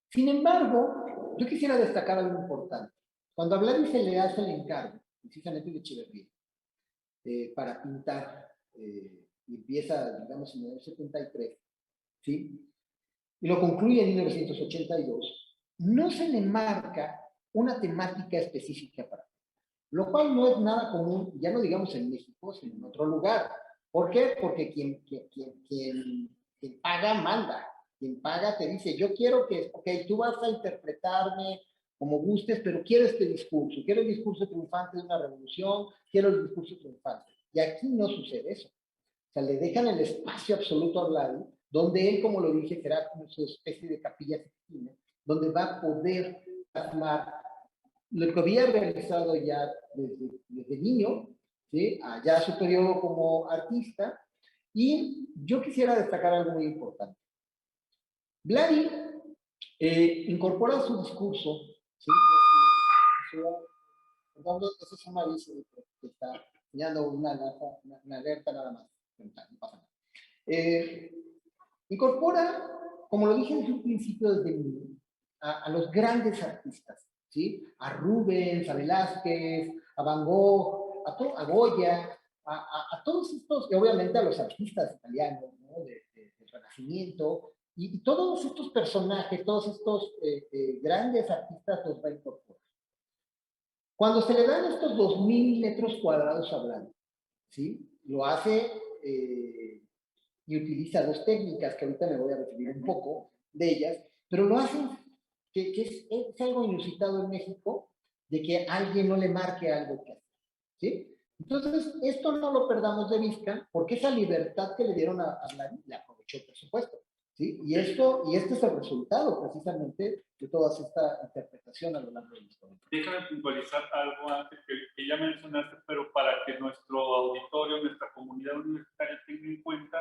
Sin embargo, yo quisiera destacar algo importante. Cuando a Vladi se le hace el encargo, precisamente de Echeverría, para pintar, y empieza, digamos, en el 73, ¿sí? Y lo concluye en 1982, no se le marca una temática específica para lo cual no es nada común, ya no digamos en México, sino en otro lugar. ¿Por qué? Porque quien paga, manda. Quien paga te dice, yo quiero que, ok, tú vas a interpretarme como gustes, pero quiero el discurso triunfante de una revolución, quiero el discurso triunfante. Y aquí no sucede eso. O sea, le dejan el espacio absoluto a Vladi, donde él, como lo dije, será como su especie de capilla sixtina, donde va a poder plasmar lo que había realizado ya desde niño, ¿sí? Ya su periodo como artista, y yo quisiera destacar algo muy importante. Vladi incorpora su discurso, ¿sí? Perdón, eso es un aviso que está enseñando una alerta nada más, no pasa nada. Incorpora, como lo dije desde un principio, desde niño, a los grandes artistas, ¿sí? A Rubens, a Velázquez, a Van Gogh, a Goya, a todos estos, y obviamente a los artistas italianos, ¿no? Del Renacimiento, y todos estos personajes, todos estos grandes artistas los va a incorporar. Cuando se le dan estos 2000 metros cuadrados hablando, ¿sí? Lo hace y utiliza dos técnicas que ahorita me voy a referir un poco de ellas, pero lo hace que es algo inusitado en México, de que alguien no le marque algo que hacer, ¿sí? Entonces, esto no lo perdamos de vista, porque esa libertad que le dieron a Vladi la aprovechó, por supuesto, ¿sí? Y este es el resultado, precisamente, de toda esta interpretación a lo largo de la historia. Déjame puntualizar algo antes que ya mencionaste, pero para que nuestro auditorio, nuestra comunidad universitaria tenga en cuenta,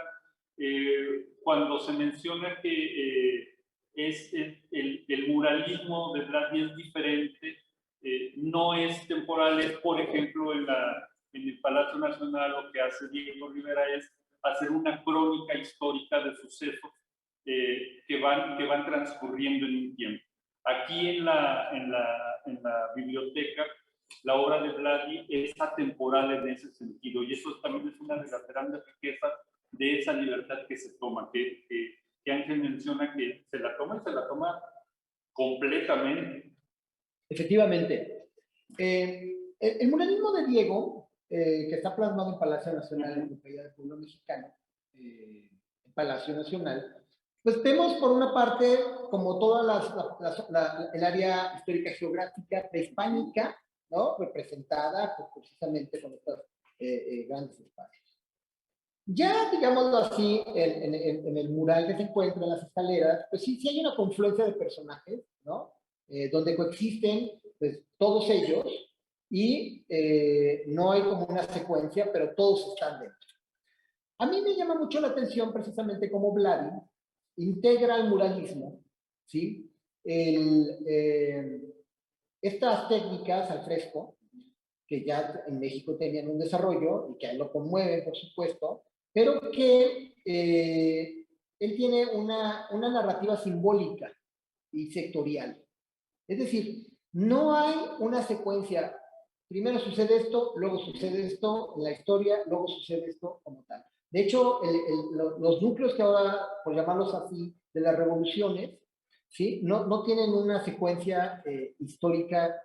cuando se menciona que es el muralismo de Vladi es diferente, no es temporal, es por ejemplo en el Palacio Nacional lo que hace Diego Rivera es hacer una crónica histórica de sucesos que van transcurriendo en un tiempo. Aquí en la biblioteca, la obra de Vladi es atemporal en ese sentido, y eso también es una de las grandes riquezas de esa libertad que se toma, que Ángel menciona que se la toma y se la toma completamente. Efectivamente. El muralismo de Diego, que está plasmado en Palacio Nacional, en Epopeya del Pueblo Mexicano, en Palacio Nacional, pues vemos por una parte como toda el área histórica geográfica prehispánica, ¿no? Representada pues, precisamente con estos grandes espacios. Ya, digámoslo así, en el mural que se encuentra en las escaleras, pues sí hay una confluencia de personajes, ¿no? Donde coexisten pues, todos ellos y no hay como una secuencia, pero todos están dentro. A mí me llama mucho la atención precisamente cómo Vladi integra el muralismo, ¿sí? Estas técnicas al fresco, que ya en México tenían un desarrollo y que a él lo conmueven, por supuesto, pero que él tiene una narrativa simbólica y sectorial. Es decir, no hay una secuencia, primero sucede esto, luego sucede esto en la historia, luego sucede esto como tal. De hecho, los núcleos que ahora, por llamarlos así, de las revoluciones, ¿sí? No tienen una secuencia histórica,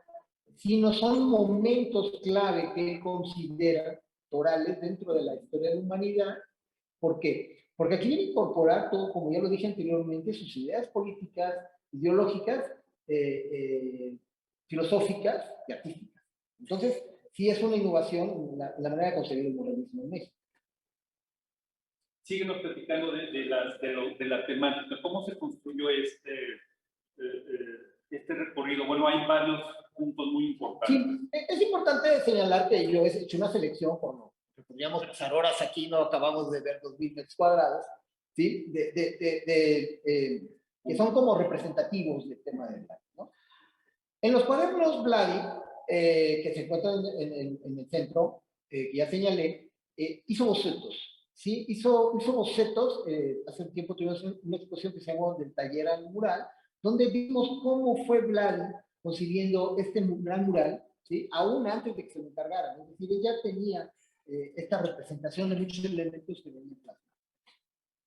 sino son momentos clave que él considera torales dentro de la historia de la humanidad. ¿Por qué? Porque aquí viene a incorporar todo, como ya lo dije anteriormente, sus ideas políticas, ideológicas, filosóficas y artísticas. Entonces, sí es una innovación en la manera de concebir el muralismo en México. Síguenos platicando de la temática. ¿Cómo se construyó este recorrido? Bueno, hay varios puntos muy importantes. Sí, es importante señalar que yo he hecho una selección, por lo que podríamos pasar horas aquí, no acabamos de ver 2000 metros cuadrados, ¿sí? Que son como representativos del tema del Vladi, ¿no? En los cuadernos Vladi, que se encuentran en el centro, que ya señalé, hizo bocetos, ¿sí? Hizo bocetos, hace un tiempo tuvimos una exposición que se llamó Del taller al mural, donde vimos cómo fue Vladi concibiendo este gran mural, ¿sí? Aún antes de que se lo encargaran. Es decir, ella tenía esta representación de muchos elementos que venían plasmados.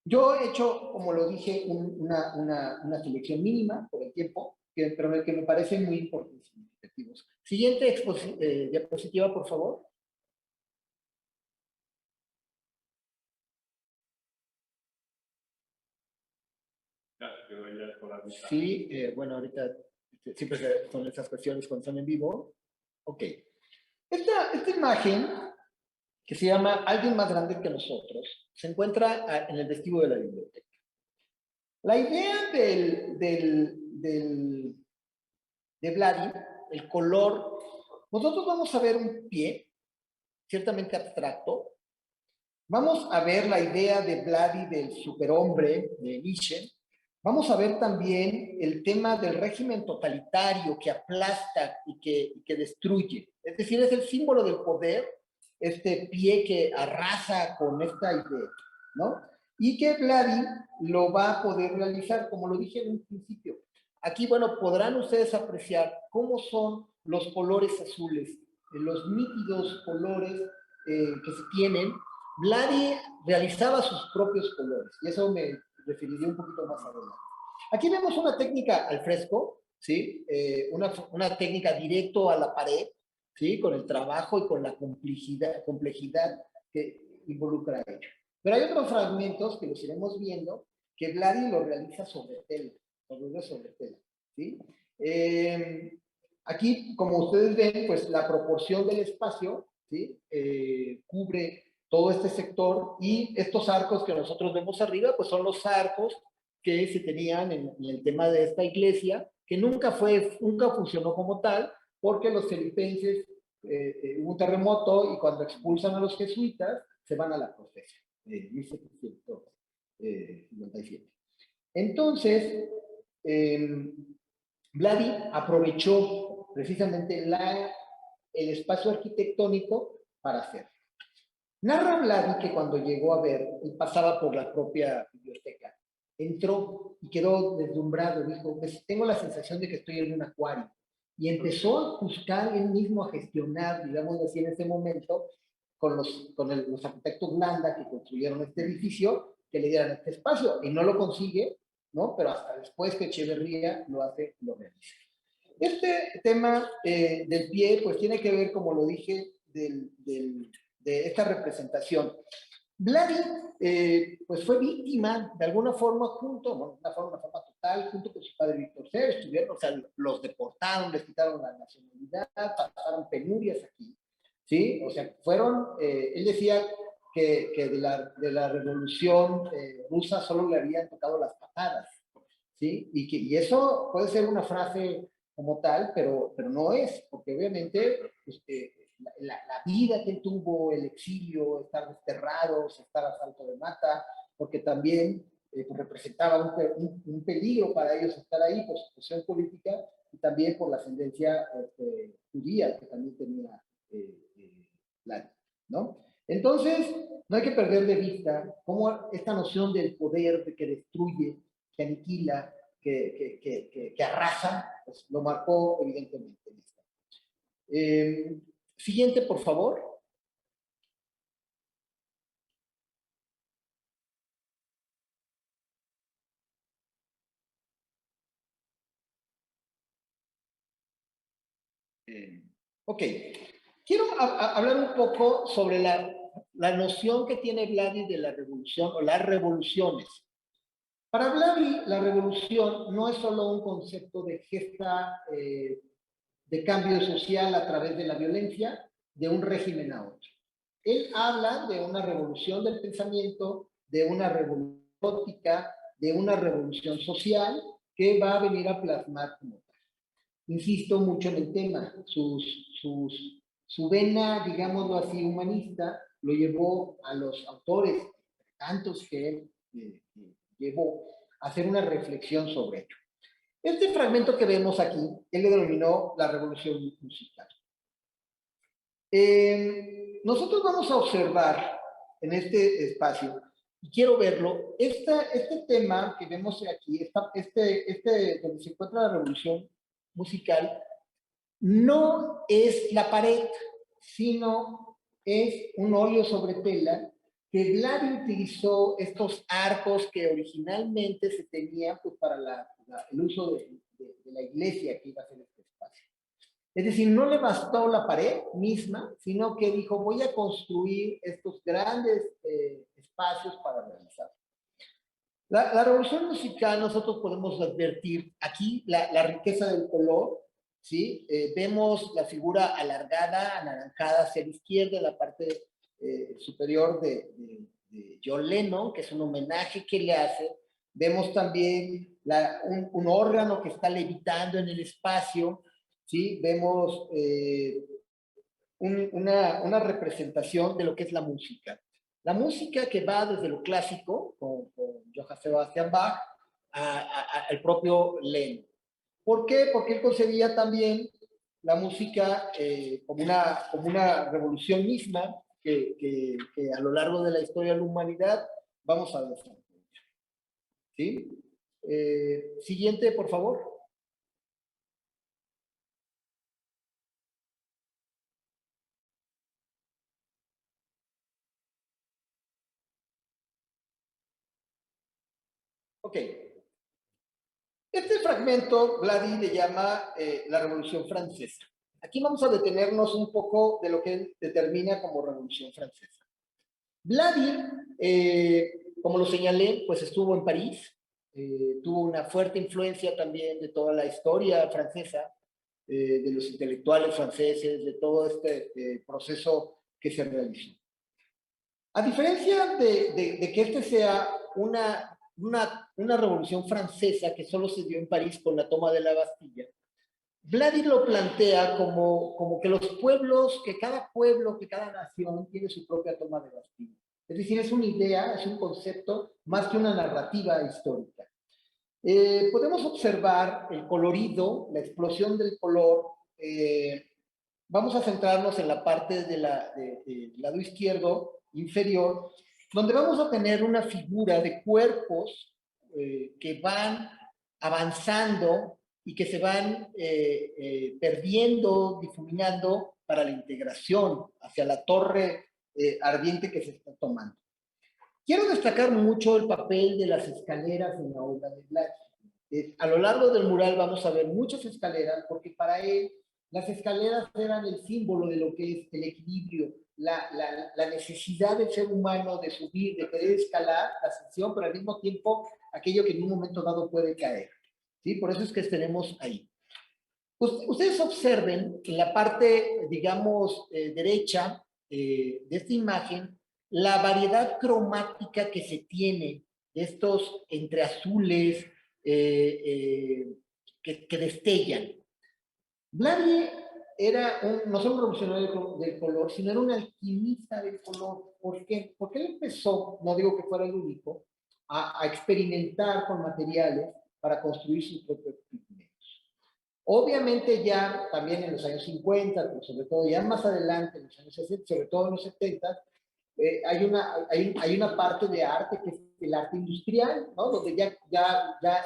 Yo he hecho, como lo dije, una selección mínima por el tiempo, pero que me parecen muy importantes y significativos. Siguiente diapositiva, por favor. Sí, bueno, ahorita siempre son esas cuestiones cuando son en vivo. Ok. Esta imagen, que se llama Alguien más grande que nosotros, se encuentra en el vestiblo de la biblioteca. La idea de Vladi, el color, nosotros vamos a ver un pie, ciertamente abstracto. Vamos a ver la idea de Vladi del superhombre de Nietzsche. Vamos a ver también el tema del régimen totalitario que aplasta y que destruye. Es decir, es el símbolo del poder, este pie que arrasa con esta idea, ¿no? Y que Vladi lo va a poder realizar, como lo dije en un principio. Aquí, bueno, podrán ustedes apreciar cómo son los colores azules, los nítidos colores que se tienen. Vladi realizaba sus propios colores, y eso me referiré un poquito más adelante. Aquí vemos una técnica al fresco, ¿sí? Una técnica directo a la pared, ¿sí? Con el trabajo y con la complejidad que involucra ello. Pero hay otros fragmentos que los iremos viendo que Vladi lo realiza sobre tela, ¿sí? Aquí, como ustedes ven, pues la proporción del espacio, ¿sí? Cubre todo este sector, y estos arcos que nosotros vemos arriba, pues son los arcos que se tenían en el tema de esta iglesia, que nunca funcionó como tal, porque los filipenses, hubo un terremoto, y cuando expulsan a los jesuitas, se van a la profesa, 1757. Entonces, Vladi aprovechó precisamente el espacio arquitectónico para hacerlo. Narra Vladi que cuando llegó a ver, él pasaba por la propia biblioteca, entró y quedó deslumbrado, dijo, pues tengo la sensación de que estoy en un acuario, y empezó a buscar él mismo, a gestionar, digamos así, en ese momento, con los arquitectos Landa que construyeron este edificio, que le dieran este espacio, y no lo consigue, ¿no? Pero hasta después que Echeverría lo hace, lo realiza. Este tema del pie, pues tiene que ver, como lo dije, de esta representación. Vladi, pues fue víctima de alguna forma de una forma total, junto con su padre Víctor C. Estuvieron, o sea, los deportaron, les quitaron la nacionalidad, pasaron penurias aquí, ¿sí? O sea, él decía que de la revolución rusa solo le habían tocado las patadas, ¿sí? Y eso puede ser una frase como tal, pero no es, porque obviamente pues, la vida que él tuvo, el exilio, estar desterrados, estar a salto de mata, porque también pues representaba un peligro para ellos estar ahí por su posición política, y también por la ascendencia judía que también tenía ¿no? Entonces, no hay que perder de vista cómo esta noción del poder, de que destruye, que aniquila, que arrasa, pues lo marcó evidentemente. Siguiente, por favor. Ok. Quiero hablar un poco sobre la noción que tiene Vladi de la revolución o las revoluciones. Para Vladi, la revolución no es solo un concepto de gesta de cambio social a través de la violencia de un régimen a otro. Él habla de una revolución del pensamiento, de una revolución política, de una revolución social que va a venir a plasmar como tal. Insisto mucho en el tema, su vena, digámoslo así, humanista, lo llevó a los autores, tantos que él llevó a hacer una reflexión sobre ello. Este fragmento que vemos aquí, él le denominó la revolución musical. Nosotros vamos a observar en este espacio, y quiero verlo, este tema que vemos aquí, donde se encuentra la revolución musical, no es la pared, sino es un óleo sobre tela que Vladi utilizó estos arcos que originalmente se tenían pues, para el uso de la iglesia que iba a ser este espacio. Es decir, no le bastó la pared misma, sino que dijo, voy a construir estos grandes espacios para realizar. La revolución musical, nosotros podemos advertir aquí la riqueza del color, ¿sí? Vemos la figura alargada, anaranjada hacia la izquierda, la parte superior de John Lennon, que es un homenaje que le hace. Vemos también un órgano que está levitando en el espacio, ¿sí? Vemos una representación de lo que es la música. La música que va desde lo clásico, con Johann Sebastian Bach, al propio Lennon. ¿Por qué? Porque él concebía también la música como una revolución misma que a lo largo de la historia de la humanidad vamos a desarrollar. ¿Sí? Siguiente, por favor. Ok. Este fragmento, Vladi le llama la Revolución Francesa. Aquí vamos a detenernos un poco de lo que él determina como Revolución Francesa. Vladi, como lo señalé, pues estuvo en París, tuvo una fuerte influencia también de toda la historia francesa, de los intelectuales franceses, de todo este proceso que se realizó. A diferencia de que este sea una revolución francesa que solo se dio en París con la toma de la Bastilla, Vladi lo plantea como que los pueblos, que cada pueblo, que cada nación tiene su propia toma de Bastilla. Es decir, es una idea, es un concepto más que una narrativa histórica. Podemos observar el colorido, la explosión del color. Vamos a centrarnos en la parte del lado izquierdo, inferior, donde vamos a tener una figura de cuerpos que van avanzando y que se van perdiendo, difuminando para la integración hacia la torre ardiente que se está tomando. Quiero destacar mucho el papel de las escaleras en la obra de Vladi. A lo largo del mural vamos a ver muchas escaleras porque para él las escaleras eran el símbolo de lo que es el equilibrio, la necesidad del ser humano de subir, de querer escalar la ascensión, pero al mismo tiempo aquello que en un momento dado puede caer. ¿Sí? Por eso es que tenemos ahí. Ustedes observen en la parte, digamos, derecha de esta imagen, la variedad cromática que se tiene de estos entre azules que destellan. Vladi era no solo un revolucionario del color, sino era un alquimista del color. ¿Por qué? Porque él empezó, no digo que fuera el único, a experimentar con materiales para construir sus propios pigmentos. Obviamente ya también en los años 50, pero sobre todo ya más adelante, en los años 60, sobre todo en los 70, hay una parte de arte que es el arte industrial, ¿no? Donde ya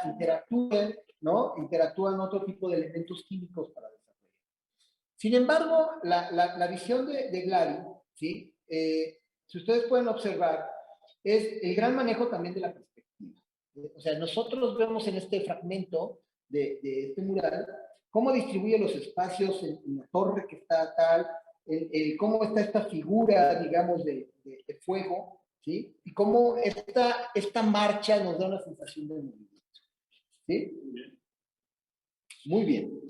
interactúan, ¿no? Interactúan otro tipo de elementos químicos para desarrollar. Sin embargo, la visión de Vladi, ¿sí? Si ustedes pueden observar, es el gran manejo también de la perspectiva. O sea, nosotros vemos en este fragmento de este mural cómo distribuye los espacios en la torre que está tal, cómo está esta figura, digamos, de fuego, ¿sí? Y cómo esta marcha nos da una sensación de movimiento. ¿Sí? Muy bien.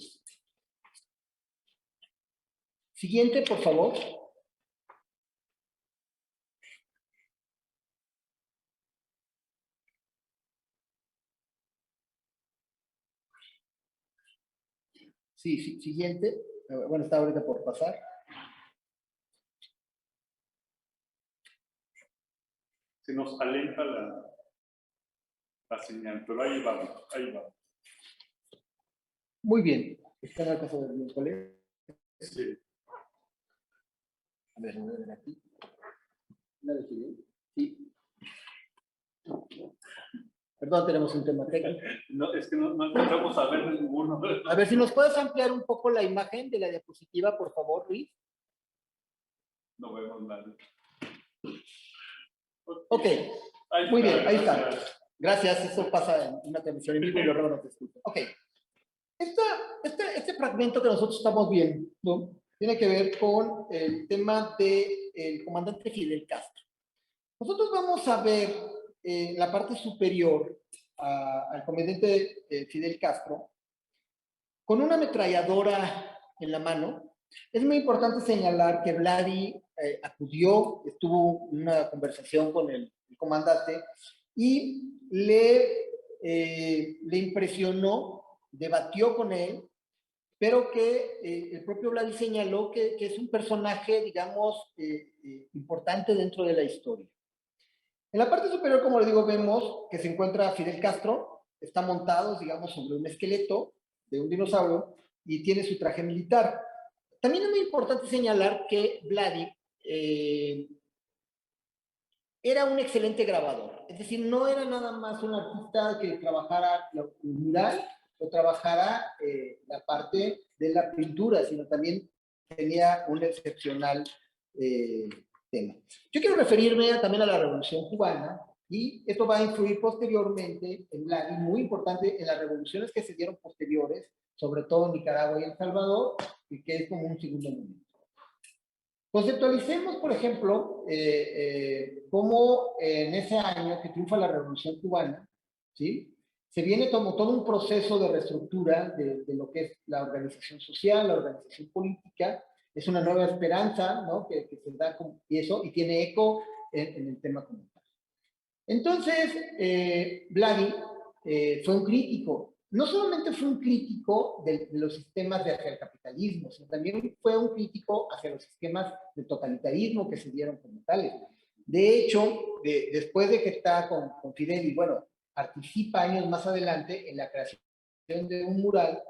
Siguiente, por favor. Sí, siguiente. Bueno, está ahorita por pasar. Se nos alenta la señal, pero ahí vamos, ahí vamos. Muy bien. ¿Está en la casa del miércoles? Sí. A ver, voy a ver aquí. Sí. Perdón, tenemos un tema técnico. No, es que no alcanzamos a ver ninguno. A ver, si nos puedes ampliar un poco la imagen de la diapositiva, por favor, Luis. No vemos nada. Ok, Ahí muy está, bien, ahí está. gracias. Gracias, eso pasa en una transmisión en vivo y luego no te escucho. Ok, este fragmento que nosotros estamos viendo, ¿no?, tiene que ver con el tema del comandante Fidel Castro. Nosotros vamos a ver en la parte superior al comandante Fidel Castro con una ametralladora en la mano. Es muy importante señalar que Vladi acudió, estuvo en una conversación con el comandante y le impresionó, debatió con él, pero que el propio Vladi señaló que es un personaje, digamos, importante dentro de la historia. En la parte superior, como le digo, vemos que se encuentra Fidel Castro, está montado, digamos, sobre un esqueleto de un dinosaurio y tiene su traje militar. También es muy importante señalar que Vladi era un excelente grabador, es decir, no era nada más un artista que trabajara lo mural o trabajara la parte de la pintura, sino también tenía un excepcional tema. Yo quiero referirme también a la Revolución Cubana, y esto va a influir posteriormente en Vladi, muy importante en las revoluciones que se dieron posteriores, sobre todo en Nicaragua y El Salvador, y que es como un segundo momento. Conceptualicemos, por ejemplo, cómo en ese año que triunfa la Revolución Cubana, ¿sí?, se viene como todo un proceso de reestructura de lo que es la organización social, la organización política. Es una nueva esperanza, ¿no?, que se da con, y eso, y tiene eco en el tema comunitario. Entonces, Vladi fue un crítico. No solamente fue un crítico de los sistemas de hacia el capitalismo, sino también fue un crítico hacia los sistemas de totalitarismo que se dieron como tales. De hecho, después de que está con Fidel, y bueno, participa años más adelante en la creación de un mural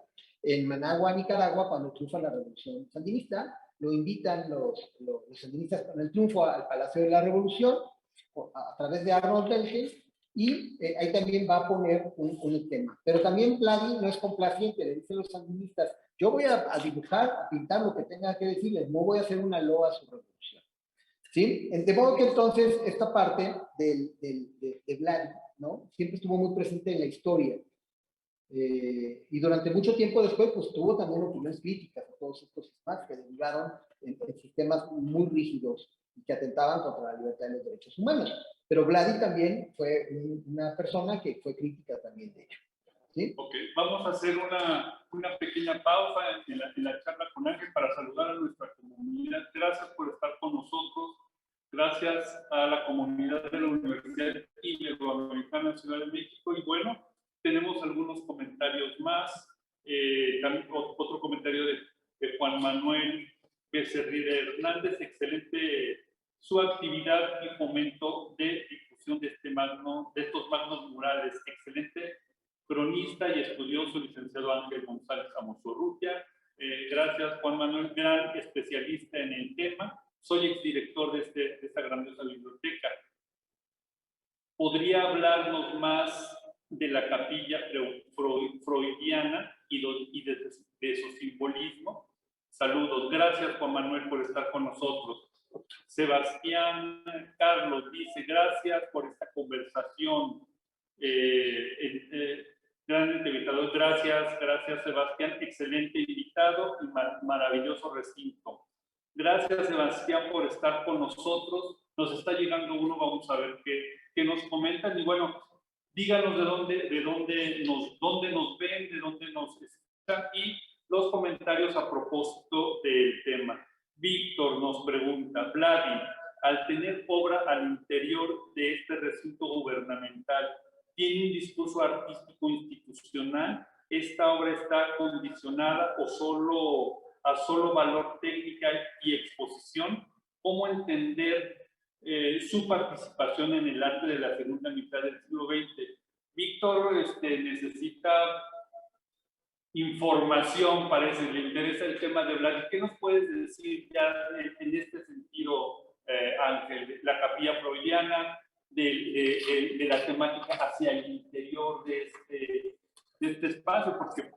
en Managua, Nicaragua, cuando triunfa la revolución sandinista. Lo invitan los sandinistas con el triunfo al Palacio de la Revolución a través de Arnold Belgen, y ahí también va a poner un tema. Pero también Vladi no es complaciente, le dicen los sandinistas: yo voy a dibujar, a pintar lo que tenga que decirles, no voy a hacer una loa a su revolución. ¿Sí? De modo que entonces esta parte de Vladi, ¿no?, siempre estuvo muy presente en la historia. Y durante mucho tiempo después, pues tuvo también opiniones críticas a todos estos sistemas que derivaron en sistemas muy rígidos y que atentaban contra la libertad y los derechos humanos. Pero Vladi también fue una persona que fue crítica también de ello. ¿Sí? Ok, vamos a hacer una pequeña pausa en la charla con Ángel para saludar a nuestra comunidad. Gracias por estar con nosotros. Gracias a la comunidad de la Universidad Iberoamericana de Ciudad de México. Y bueno, tenemos algunos comentarios más. También otro comentario de Juan Manuel Becerril Hernández. Excelente su actividad y fomento de difusión de estos magnos murales. Excelente cronista y estudioso, licenciado Ángel González Amosorrutia. Gracias, Juan Manuel, gran especialista en el tema. Soy exdirector de esta grandiosa biblioteca. ¿Podría hablarnos más de la capilla freudiana y de su simbolismo? Saludos. Gracias, Juan Manuel, por estar con nosotros. Sebastián Carlos dice: gracias por esta conversación. Gran entrevistador. Gracias, Sebastián. Excelente invitado y maravilloso recinto. Gracias, Sebastián, por estar con nosotros. Nos está llegando uno, vamos a ver qué nos comentan. Y bueno, díganos de dónde nos ven, de dónde nos escuchan, y los comentarios a propósito del tema. Víctor nos pregunta: Vladi, al tener obra al interior de este recinto gubernamental, ¿tiene un discurso artístico institucional? ¿Esta obra está condicionada o solo valor técnica y exposición? ¿Cómo entender su participación en el arte de la segunda mitad del siglo XX? Víctor necesita información, parece, le interesa el tema de Vladi. ¿Qué nos puedes decir ya en este sentido, Ángel? La capilla freudiana, de la temática hacia el interior de este espacio, porque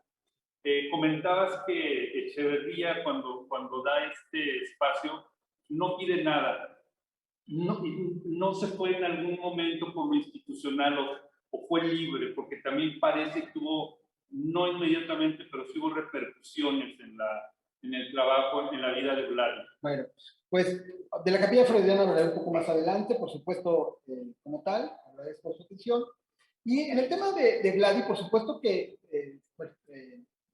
comentabas que Echeverría, cuando da este espacio, no pide nada, no se fue en algún momento por lo institucional o fue libre, porque también parece que hubo, no inmediatamente, pero sí hubo repercusiones en el trabajo, en la vida de Vladi. Bueno, pues de la capilla freudiana hablaré un poco más adelante, por supuesto, como tal, agradezco su atención. Y en el tema de Vladi, por supuesto que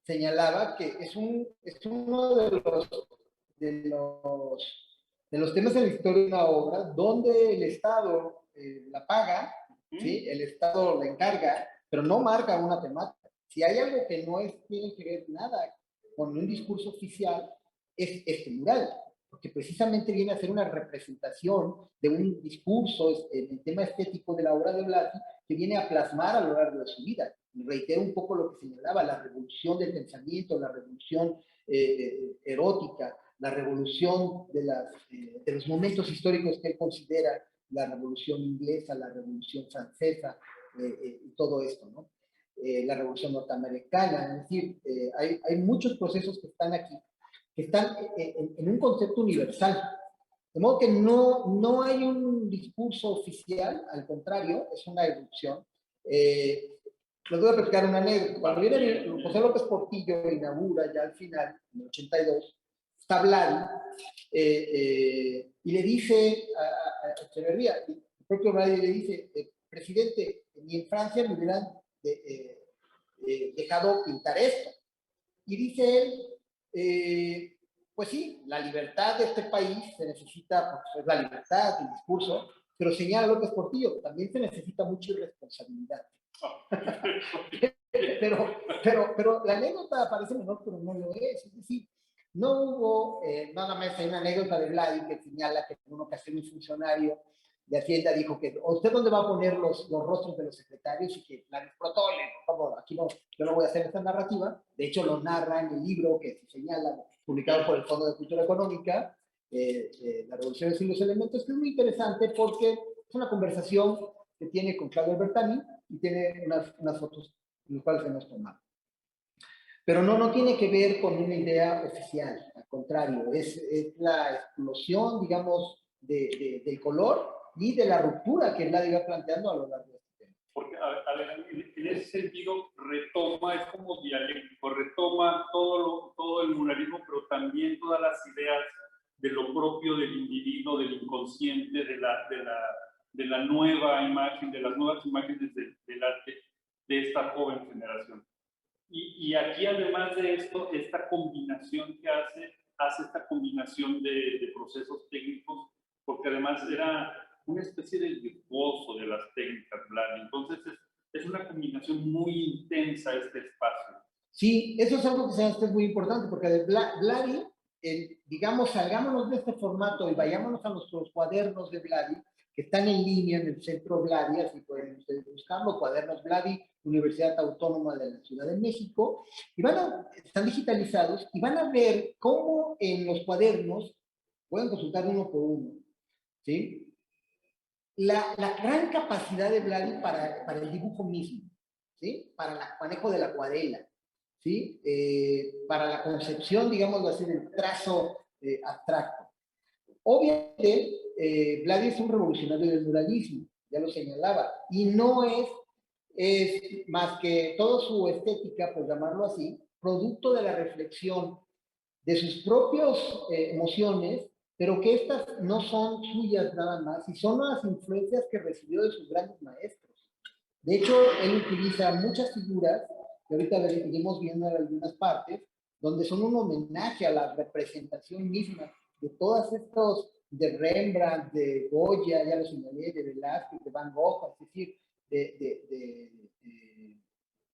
señalaba que es uno de los temas en la historia de una obra donde el Estado la paga, ¿sí? El Estado la encarga, pero no marca una temática. Si hay algo que no tiene que ver nada con un discurso oficial, es este mural, porque precisamente viene a ser una representación de un discurso, el tema estético de la obra de Blasi, que viene a plasmar a lo largo de su vida. Y reitero un poco lo que señalaba, la revolución del pensamiento, la revolución erótica, la revolución de los momentos históricos que él considera la revolución inglesa, la revolución francesa y todo esto, ¿no? La revolución norteamericana, es decir, hay muchos procesos que están aquí, que están en un concepto universal. De modo que no hay un discurso oficial, al contrario, es una erupción. Les voy a platicar una anécdota. Cuando viene José López Portillo, inaugura ya al final, en el 82, está Vladi, y le dice a Echeverría, el propio Vladi le dice, presidente, ni en Francia me hubieran dejado pintar esto. Y dice él, pues sí, la libertad de este país se necesita, porque es la libertad, el discurso, pero señala López Portillo, también se necesita mucha irresponsabilidad. pero la anécdota parece menor, pero no lo es. Es decir, no hubo, nada más hay una anécdota de Vladi que señala que en una ocasión un funcionario de Hacienda dijo que ¿usted dónde va a poner los rostros de los secretarios? Y que la explotó, por favor, aquí no, yo no voy a hacer esta narrativa. De hecho, lo narra en el libro que se señala, publicado por el Fondo de Cultura Económica, La Revolución sin los Elementos, que es muy interesante porque es una conversación que tiene con Claudio Albertani y tiene unas fotos en las cuales hemos tomado. Pero no tiene que ver con una idea oficial, al contrario, es la explosión, digamos, del color y de la ruptura que Vladi va planteando a lo largo de este tema. Porque, a ver, en ese sentido, retoma, es como dialéctico, retoma todo el muralismo, pero también todas las ideas de lo propio del individuo, del inconsciente, de la nueva imagen, de las nuevas imágenes del arte de esta joven generación. Y aquí, además de esto, esta combinación que hace esta combinación de procesos técnicos, porque además era una especie de virtuoso de las técnicas, Vladi. Entonces, es una combinación muy intensa este espacio. Sí, eso es algo que es muy importante, porque de Vladi, digamos, salgámonos de este formato y vayámonos a nuestros cuadernos de Vladi, que están en línea en el centro Vladi, así pueden ustedes buscarlo, cuadernos Vladi, Universidad Autónoma de la Ciudad de México, y están digitalizados y van a ver cómo en los cuadernos, pueden consultar uno por uno, ¿sí? La gran capacidad de Vladi para el dibujo mismo, ¿sí? Para el manejo de la acuarela, ¿sí? Para la concepción, digamos así, del trazo abstracto. Obviamente, Vladi es un revolucionario del muralismo, ya lo señalaba, y no es más que toda su estética, por llamarlo así, producto de la reflexión de sus propias emociones, pero que estas no son suyas nada más, y son las influencias que recibió de sus grandes maestros. De hecho, él utiliza muchas figuras, que ahorita iremos viendo en algunas partes, donde son un homenaje a la representación misma de todos estos, de Rembrandt, de Goya, ya lo señalé, de Velázquez, de Van Gogh, es decir,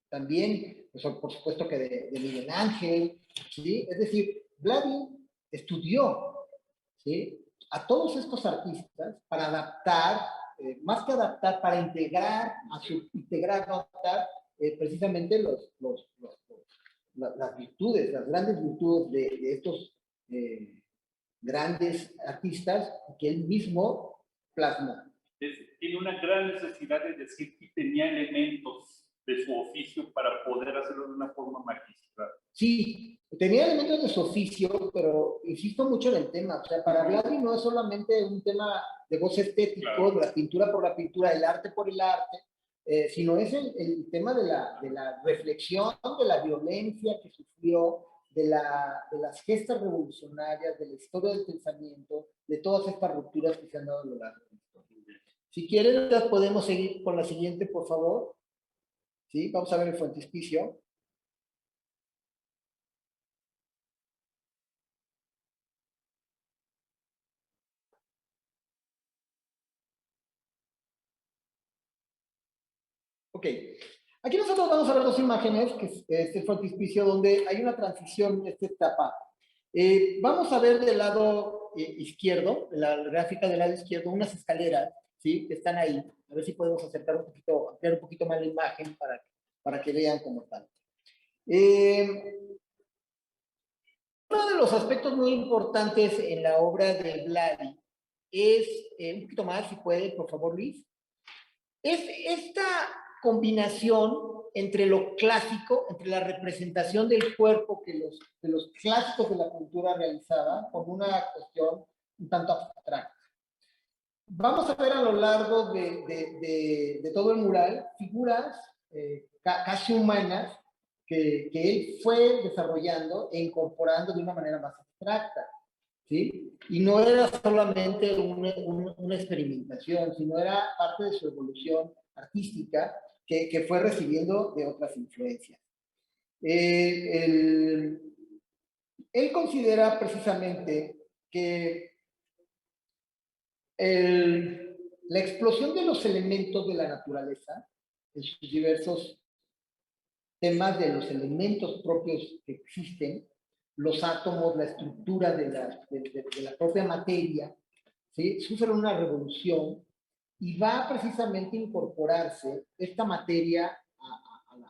también, pues, por supuesto que de Miguel Ángel, ¿sí? Es decir, Vladi estudió, ¿sí?, a todos estos artistas para adaptar, más que adaptar, para integrar, no adaptar, precisamente las virtudes, las grandes virtudes de estos grandes artistas que él mismo plasmó. Tiene una gran necesidad de decir que tenía elementos de su oficio para poder hacerlo de una forma magistral. Sí, tenía elementos de su oficio, pero insisto mucho en el tema. O sea, para Vladi no es solamente un tema de goce estético, Claro. de la pintura por la pintura, el arte por el arte, sino es el tema de la reflexión de la violencia que sufrió, de las gestas revolucionarias, de la historia del pensamiento, de todas estas rupturas que se han dado a lo largo de la historia. Si quieren, podemos seguir con la siguiente, por favor. ¿Sí? Vamos a ver el frontispicio. Ok, aquí nosotros vamos a ver dos imágenes, que es el frontispicio, donde hay una transición en esta etapa. Vamos a ver del lado izquierdo, la gráfica del lado izquierdo, unas escaleras, ¿sí? Que están ahí. A ver si podemos acercar un poquito, ampliar un poquito más la imagen para que vean cómo están. Uno de los aspectos muy importantes en la obra de Vladi es, un poquito más, si puede, por favor, Luis, es esta combinación entre lo clásico, entre la representación del cuerpo que los clásicos de la cultura realizaban, con una cuestión un tanto abstracta. Vamos a ver a lo largo de todo el mural figuras casi humanas que él fue desarrollando e incorporando de una manera más abstracta. ¿Sí? Y no era solamente una experimentación, sino era parte de su evolución artística que fue recibiendo de otras influencias. Él considera precisamente que la explosión de los elementos de la naturaleza, en sus diversos temas de los elementos propios que existen, los átomos, la estructura de la propia materia, ¿sí? Sufren una revolución y va precisamente a incorporarse esta materia al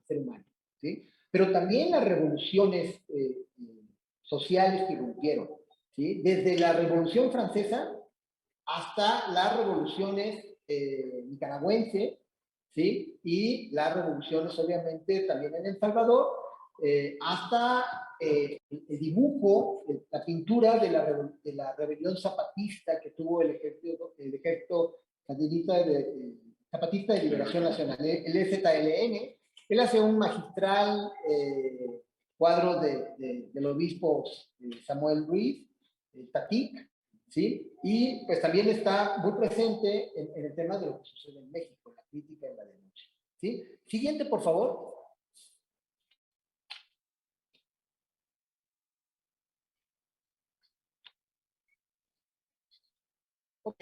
ser humano, ¿sí? Pero también las revoluciones sociales que irrumpieron, ¿sí? Desde la Revolución Francesa hasta las revoluciones nicaragüenses, ¿sí? Y las revoluciones, obviamente, también en El Salvador, hasta el dibujo, la pintura de la rebelión zapatista que tuvo el ejército zapatista de liberación nacional, el EZLN. Él hace un magistral cuadro del obispo Samuel Ruiz, Tatic, ¿sí? Y pues también está muy presente en el tema de lo que sucede en México, la crítica y la denuncia, ¿sí? Siguiente, por favor. Ok.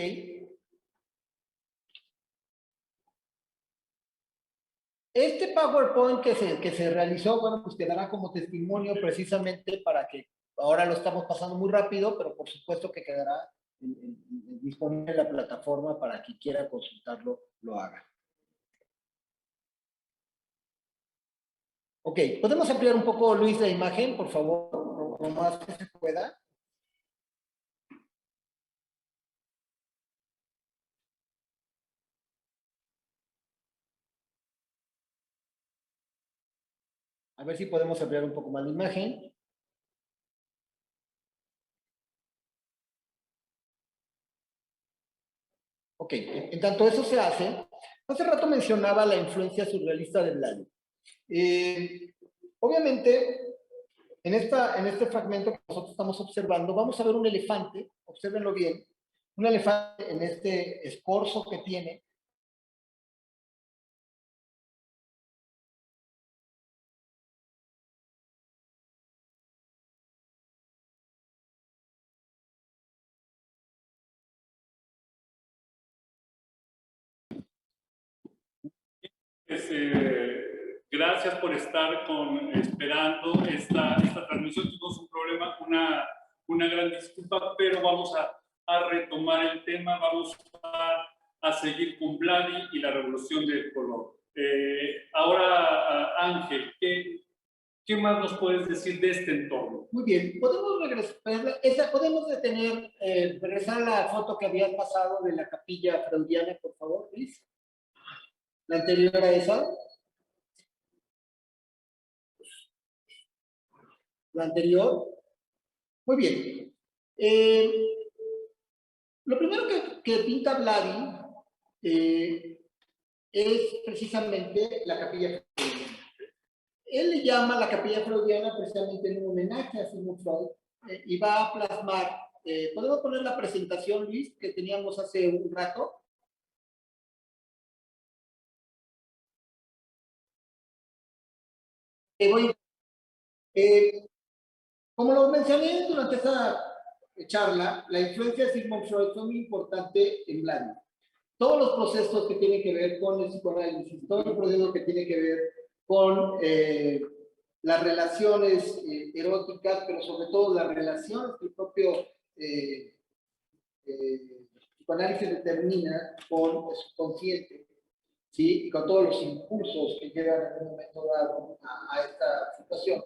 Este PowerPoint que se realizó, bueno, pues quedará como testimonio precisamente para que ahora lo estamos pasando muy rápido, pero por supuesto que quedará disponible en la plataforma para quien quiera consultarlo, lo haga. Ok, ¿podemos ampliar un poco, Luis, la imagen, por favor, lo más que se pueda? A ver si podemos ampliar un poco más la imagen. Ok, en tanto eso se hace, hace rato mencionaba la influencia surrealista de Vladi. Obviamente, en este fragmento que nosotros estamos observando, vamos a ver un elefante, obsérvenlo bien, un elefante en este escorzo que tiene. Gracias por estar esperando esta transmisión. Tuvimos un problema, una gran disculpa, pero vamos a retomar el tema, vamos a seguir con Vladi y la revolución del color. Ahora, Ángel, ¿qué más nos puedes decir de este entorno? Muy bien, podemos regresar a la foto que habías pasado de la capilla freudiana, por favor, Luis. La anterior a esa. lo anterior. Muy bien. Lo primero que pinta Vladi es precisamente la capilla freudiana. Él le llama la capilla freudiana precisamente en un homenaje a Sigmund Freud y va a plasmar. ¿Podemos poner la presentación, Luis, que teníamos hace un rato? Como lo mencioné durante esta charla, la influencia de Sigmund Freud fue muy importante en Vladi. Todos los procesos que tienen que ver con el psicoanálisis, todos los procesos que tienen que ver con las relaciones eróticas, pero sobre todo las relaciones que el propio psicoanálisis determina con el subconsciente, ¿sí? Y con todos los impulsos que llevan en un momento dado a esta situación,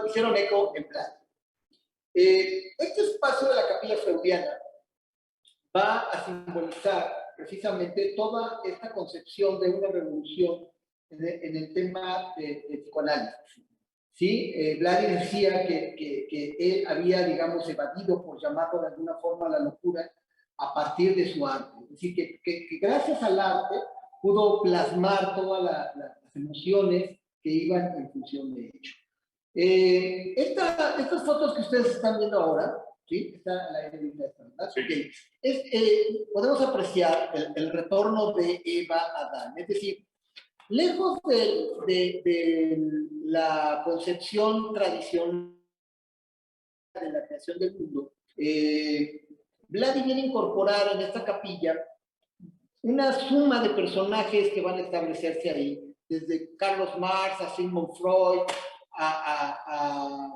hicieron eco en Vladi. Este espacio de la capilla freudiana va a simbolizar precisamente toda esta concepción de una revolución en el tema de psicoanálisis. ¿Sí? Vladi decía que él había, digamos, evadido, por llamarlo de alguna forma, la locura a partir de su arte. Es decir, que gracias al arte pudo plasmar todas las emociones que iban en función de ello. Estas fotos que ustedes están viendo ahora, ¿sí? Está la evidencia, ¿verdad? Sí. Okay. Podemos apreciar el retorno de Eva a Adán. Es decir, lejos de la concepción tradicional de la creación del mundo, Vladi viene a incorporar en esta capilla una suma de personajes que van a establecerse ahí, desde Carlos Marx a Sigmund Freud, a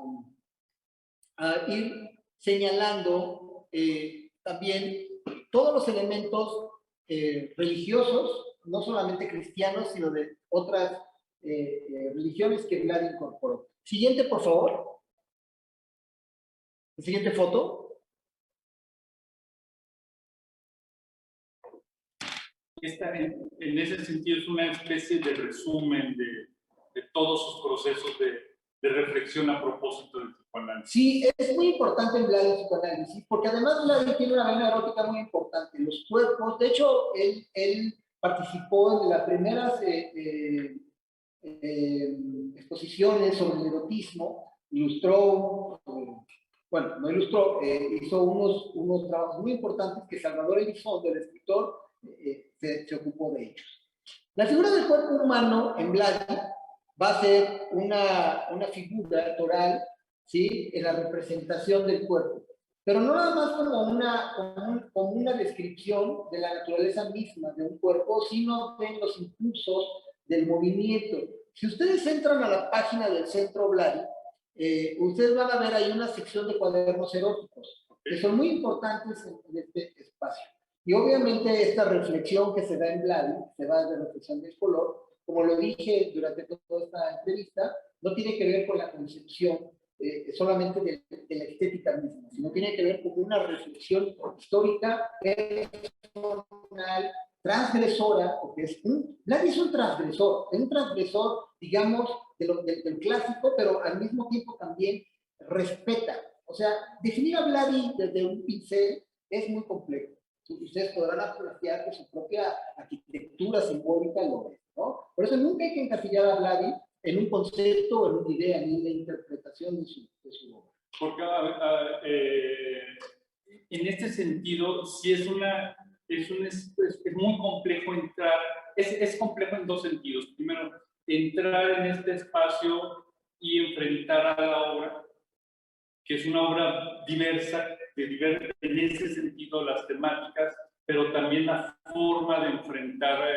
ir señalando también todos los elementos religiosos, no solamente cristianos, sino de otras religiones que Vladi incorporó. Siguiente, por favor. La siguiente foto. En ese sentido es una especie de resumen de todos sus procesos de reflexión a propósito del psicoanálisis. Sí, es muy importante en Vladi el psicoanálisis, porque además Vladi tiene una vena erótica muy importante. Los cuerpos, de hecho, él participó en las primeras exposiciones sobre el erotismo, ilustró, bueno, no ilustró, hizo unos trabajos muy importantes que Salvador Elizondo, el escritor, se ocupó de ellos. La figura del cuerpo humano en Vladi va a ser una figura toral, ¿sí? En la representación del cuerpo. Pero no nada más como una descripción de la naturaleza misma de un cuerpo, sino de los impulsos del movimiento. Si ustedes entran a la página del Centro Vladi, ustedes van a ver ahí una sección de cuadernos eróticos, que son muy importantes en este espacio. Y obviamente esta reflexión que se da en Vladi, se va de reflexión del color, como lo dije durante toda esta entrevista, no tiene que ver con la concepción solamente de la estética misma, sino tiene que ver con una reflexión histórica, personal, transgresora, porque Vladi es un transgresor, digamos, del clásico, pero al mismo tiempo también respeta. O sea, definir a Vladi desde un pincel es muy complejo. Ustedes podrán apreciar que su propia arquitectura simbólica lo es, ¿no? Por eso nunca hay que encasillar a Vladi en un concepto, en una idea, ni en la interpretación de su obra. Porque en este sentido, sí es muy complejo entrar, es complejo en dos sentidos. Primero, entrar en este espacio y enfrentar a la obra, que es una obra diversa, en ese sentido las temáticas, pero también la forma de enfrentar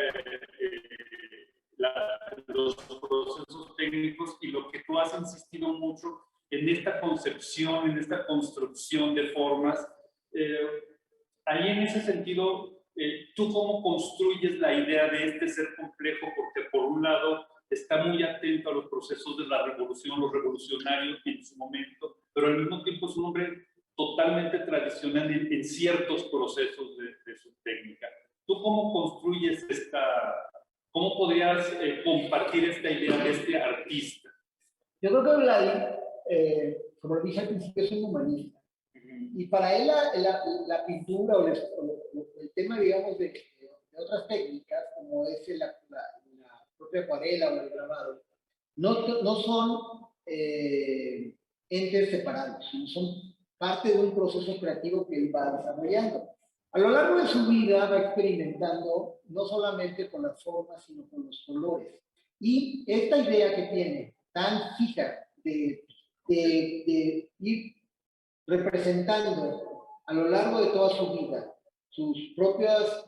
los procesos técnicos y lo que tú has insistido mucho en esta concepción, en esta construcción de formas. Ahí en ese sentido, ¿tú cómo construyes la idea de este ser complejo? Porque por un lado está muy atento a los procesos de la revolución, los revolucionarios en su momento, pero al mismo tiempo es un hombre totalmente tradicional en ciertos procesos de su técnica. ¿Tú cómo construyes cómo podrías compartir esta idea de este artista? Yo creo que Vladi como lo dije al principio, es un humanista. Y para él la pintura o el tema, digamos, de otras técnicas, como es la propia acuarela o el grabado, no son entes separados, sino son parte de un proceso creativo que él va desarrollando. A lo largo de su vida va experimentando no solamente con las formas, sino con los colores. Y esta idea que tiene tan fija de ir representando a lo largo de toda su vida sus propias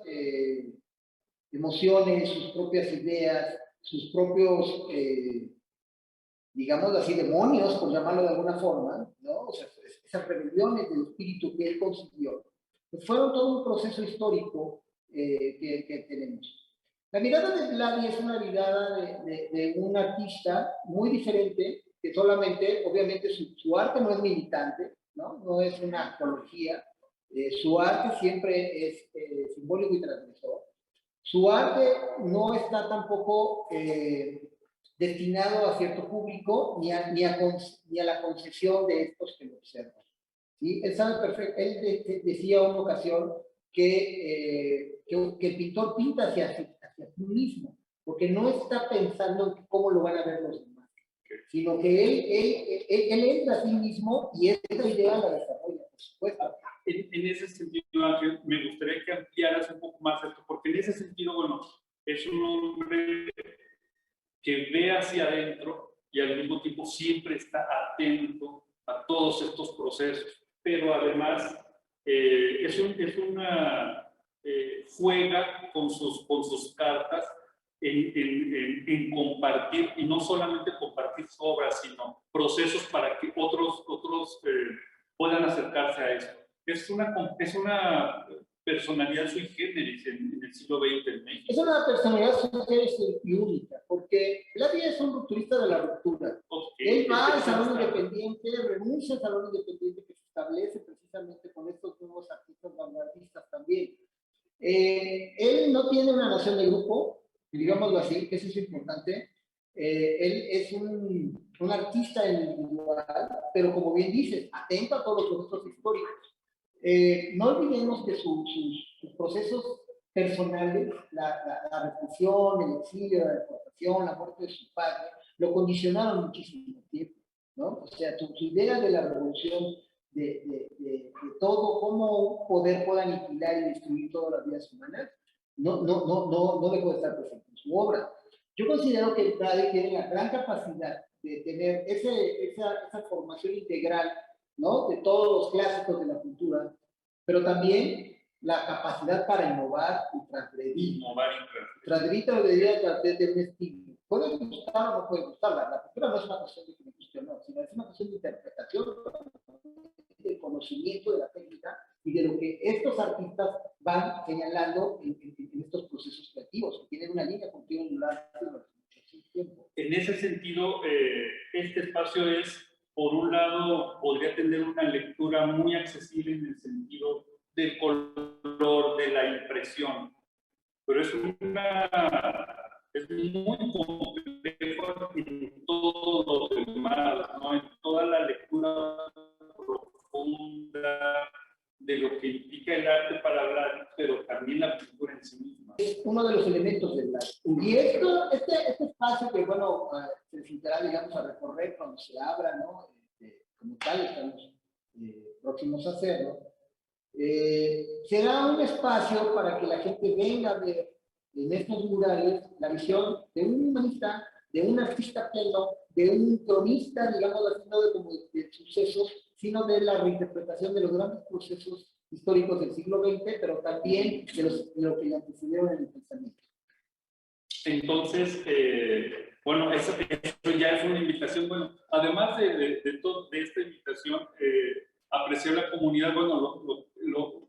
emociones, sus propias ideas, sus propios, digamos así, demonios, por llamarlo de alguna forma, ¿no? O sea, esas rebeliones del espíritu que él consiguió, pues fueron todo un proceso histórico que tenemos. La mirada de Vladi es una mirada de un artista muy diferente, que solamente, obviamente, su arte no es militante, no es una apología, su arte siempre es simbólico y transgresor. Su arte no está tampoco destinado a cierto público ni a la concesión de estos que lo observan. ¿Sí? Él sabe perfecto, él decía en una ocasión que el pintor pinta hacia sí mismo, porque no está pensando en cómo lo van a ver los demás, sino que él entra a sí mismo y esta idea la desarrolla, por supuesto. En ese sentido, Ángel, me gustaría que ampliaras un poco más esto, porque en ese sentido, bueno, es un hombre que ve hacia adentro y al mismo tiempo siempre está atento a todos estos procesos, pero además juega con sus cartas en compartir, y no solamente compartir su obra, sino procesos para que otros puedan acercarse a eso. Es una personalidad sui generis en el siglo XX en México. Es una personalidad sui generis y única, porque Vladi es un rupturista de la ruptura. Él va al salón independiente, renuncia al salón independiente que se establece precisamente con estos nuevos artistas vanguardistas también. Él no tiene una noción de grupo, digámoslo así, que eso es importante. Él es un artista individual, pero como bien dices, atento a todos los procesos históricos. No olvidemos que sus procesos personales, la represión, el exilio, la deportación, la muerte de su padre, lo condicionaron muchísimo tiempo, ¿no? O sea, su idea de la revolución, de todo, cómo un poder pueda aniquilar y destruir todas las vidas humanas, no dejó de estar presente en su obra. Yo considero que Vladi tiene la gran capacidad de tener esa formación integral, ¿no? De todos los clásicos de la cultura, pero también la capacidad para innovar y transgredir. Transgredir te lo diría a través de un estilo. Puede gustar o no puede gustar. La cultura no es una cuestión de que me guste o no, sino es una cuestión de interpretación, de conocimiento de la técnica y de lo que estos artistas van señalando en estos procesos creativos, que tienen una línea continua durante mucho tiempo. En ese sentido, este espacio es, por un lado, podría tener una lectura muy accesible en el sentido del color, de la impresión, pero es muy complejo en todo lo demás, ¿no? En toda la lectura profunda de lo que implica el arte para hablar, pero también la pintura en sí misma. Es uno de los elementos del arte. Y este espacio que, bueno, se necesitará, digamos, a recorrer cuando se abra, ¿no? Como tal, estamos próximos a hacerlo. Será un espacio para que la gente venga a ver en estos murales la visión de un humanista, de un artista pleno, de un cronista, digamos, no de sucesos, sino de la reinterpretación de los grandes procesos históricos del siglo XX, pero también de lo que antecedieron en el pensamiento. Entonces, bueno, eso ya es una invitación. Bueno, además de esta invitación, apreciar la comunidad. Bueno,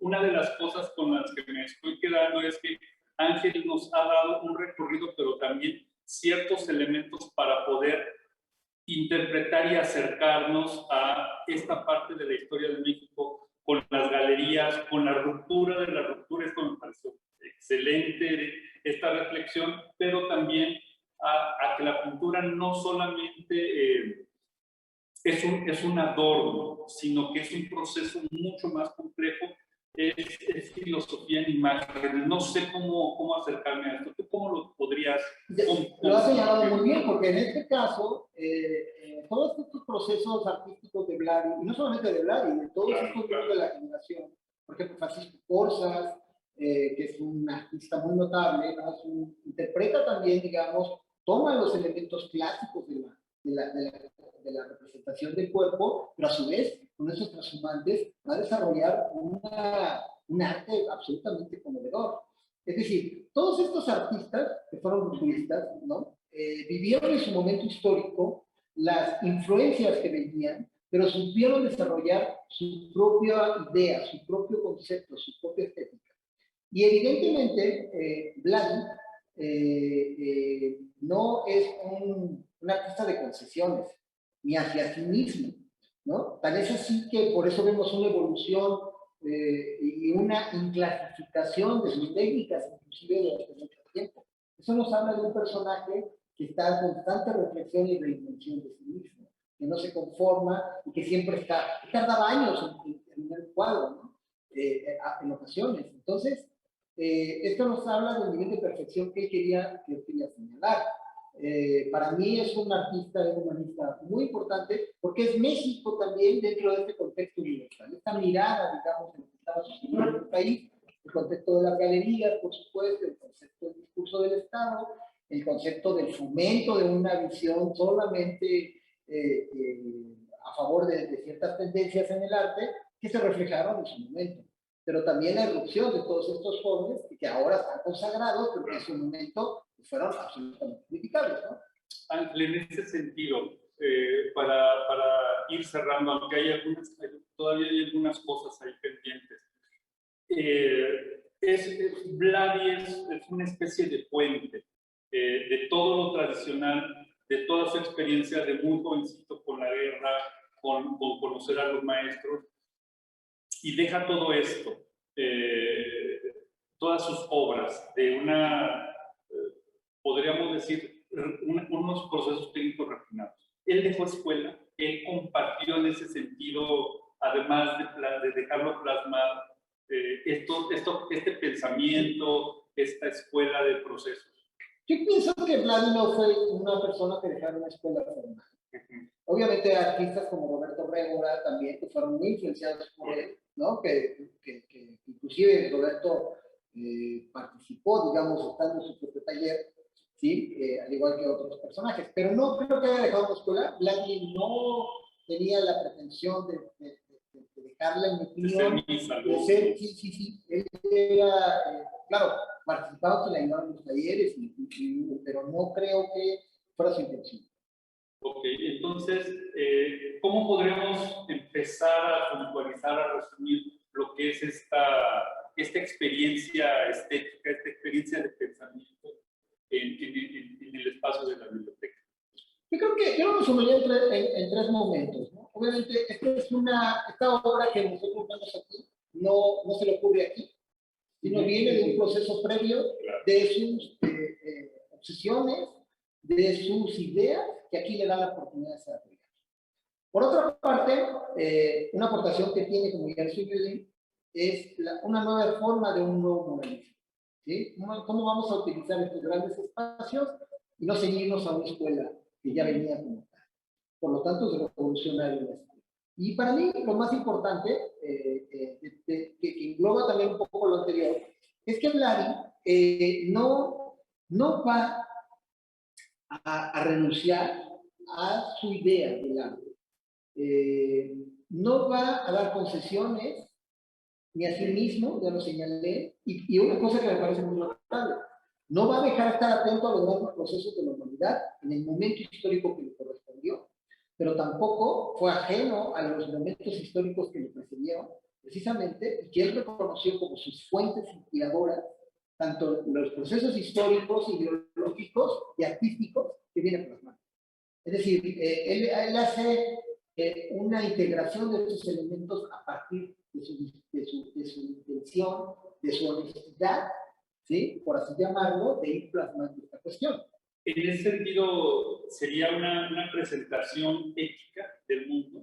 una de las cosas con las que me estoy quedando es que Ángel nos ha dado un recorrido, pero también ciertos elementos para poder interpretar y acercarnos a esta parte de la historia de México con las galerías, con la ruptura de la ruptura. Esto me pareció excelente, esta reflexión, pero también a que la pintura no solamente es un adorno, sino que es un proceso mucho más complejo. Es filosofía en imágenes. No sé cómo acercarme a esto. ¿Tú cómo lo podrías? Lo has señalado muy bien, porque en este caso, todos estos procesos artísticos de Blari, y no solamente de Blari, de todos estos grupos de la generación, por ejemplo, Francisco Corzas, que es un artista muy notable, ¿no? Interpreta también, digamos, toma los elementos clásicos de la representación del cuerpo, pero a su vez, con esos transhumantes, va a desarrollar un arte absolutamente conmovedor. Es decir, todos estos artistas que fueron rupturistas, ¿no? Vivieron en su momento histórico las influencias que venían, pero supieron desarrollar su propia idea, su propio concepto, su propia estética. Y evidentemente, Vladi no es un artista de concesiones, ni hacia sí mismo, ¿no? Tal es así que por eso vemos una evolución y una inclasificación de sus técnicas, inclusive durante mucho tiempo. Eso nos habla de un personaje que está en constante reflexión y reinvención de sí mismo, que no se conforma y que siempre está, tardaba años en un cuadro, ¿no? En ocasiones. Entonces, esto nos habla del nivel de perfección que él quería señalar. Para mí es un artista, un humanista muy importante, porque es México también dentro de este contexto universal. Esta mirada, digamos, en lo que estaba sucediendo en el país, el contexto de las galerías, por supuesto, el concepto del discurso del Estado, el concepto del fomento de una visión solamente a favor de ciertas tendencias en el arte que se reflejaron en su momento. Pero también la erupción de todos estos jóvenes que ahora están consagrados, pero que en su momento fueron absolutamente criticables, ¿no? Ángel, en ese sentido, para ir cerrando, aunque todavía hay algunas cosas ahí pendientes, Vladi es una especie de puente de todo lo tradicional, de toda su experiencia de muy jovencito con la guerra, con conocer a los maestros, y deja todo esto, todas sus obras, de podríamos decir, unos procesos técnicos refinados. Él dejó escuela, él compartió en ese sentido, además de dejarlo plasmado, este pensamiento, esta escuela de procesos. Yo pienso que Vladi no fue una persona que dejara una escuela formal. Obviamente artistas como Roberto Régora también, que fueron muy influenciados por él, ¿no? Que inclusive Roberto participó, digamos, estando en su propio taller, ¿sí? Al igual que otros personajes. Pero no creo que haya dejado una escuela. Vladi no tenía la pretensión de dejarla, en mi opinión, de ser, sí. Él era, claro, participaba que la ayudaban en los talleres, pero no creo que fuera su intención. Ok, entonces, ¿cómo podríamos empezar a puntualizar, a resumir lo que es esta experiencia estética, esta experiencia de pensamiento en el espacio de la biblioteca? Yo creo que yo lo resumiría en tres momentos, ¿no? Obviamente, esta obra que nosotros vemos aquí no se le ocurre aquí, sino viene de un proceso previo de sus obsesiones, de sus ideas, que aquí le da la oportunidad de ser aplicadas. Por otra parte, una aportación que tiene, como ya les es una nueva forma de un nuevo moralismo. ¿Sí? ¿Cómo vamos a utilizar estos grandes espacios y no ceñirnos a una escuela que ya venía como tal? Por lo tanto, es revolucionario la escuela. Y para mí, lo más importante, que engloba también un poco lo anterior, es que Vladi no va a renunciar a su idea del arte. No va a dar concesiones ni a sí mismo, ya lo señalé, y una cosa que me parece muy notable, no va a dejar de estar atento a los grandes procesos de la humanidad en el momento histórico que le correspondió, pero tampoco fue ajeno a los momentos históricos que le precedieron, precisamente, y que él reconoció como sus fuentes inspiradoras, tanto los procesos históricos, ideológicos y artísticos que vienen plasmando. Es decir, él hace una integración de estos elementos a partir de su intención, de su honestidad, ¿sí? Por así llamarlo, de ir plasmando esta cuestión. En ese sentido, sería una presentación ética del mundo,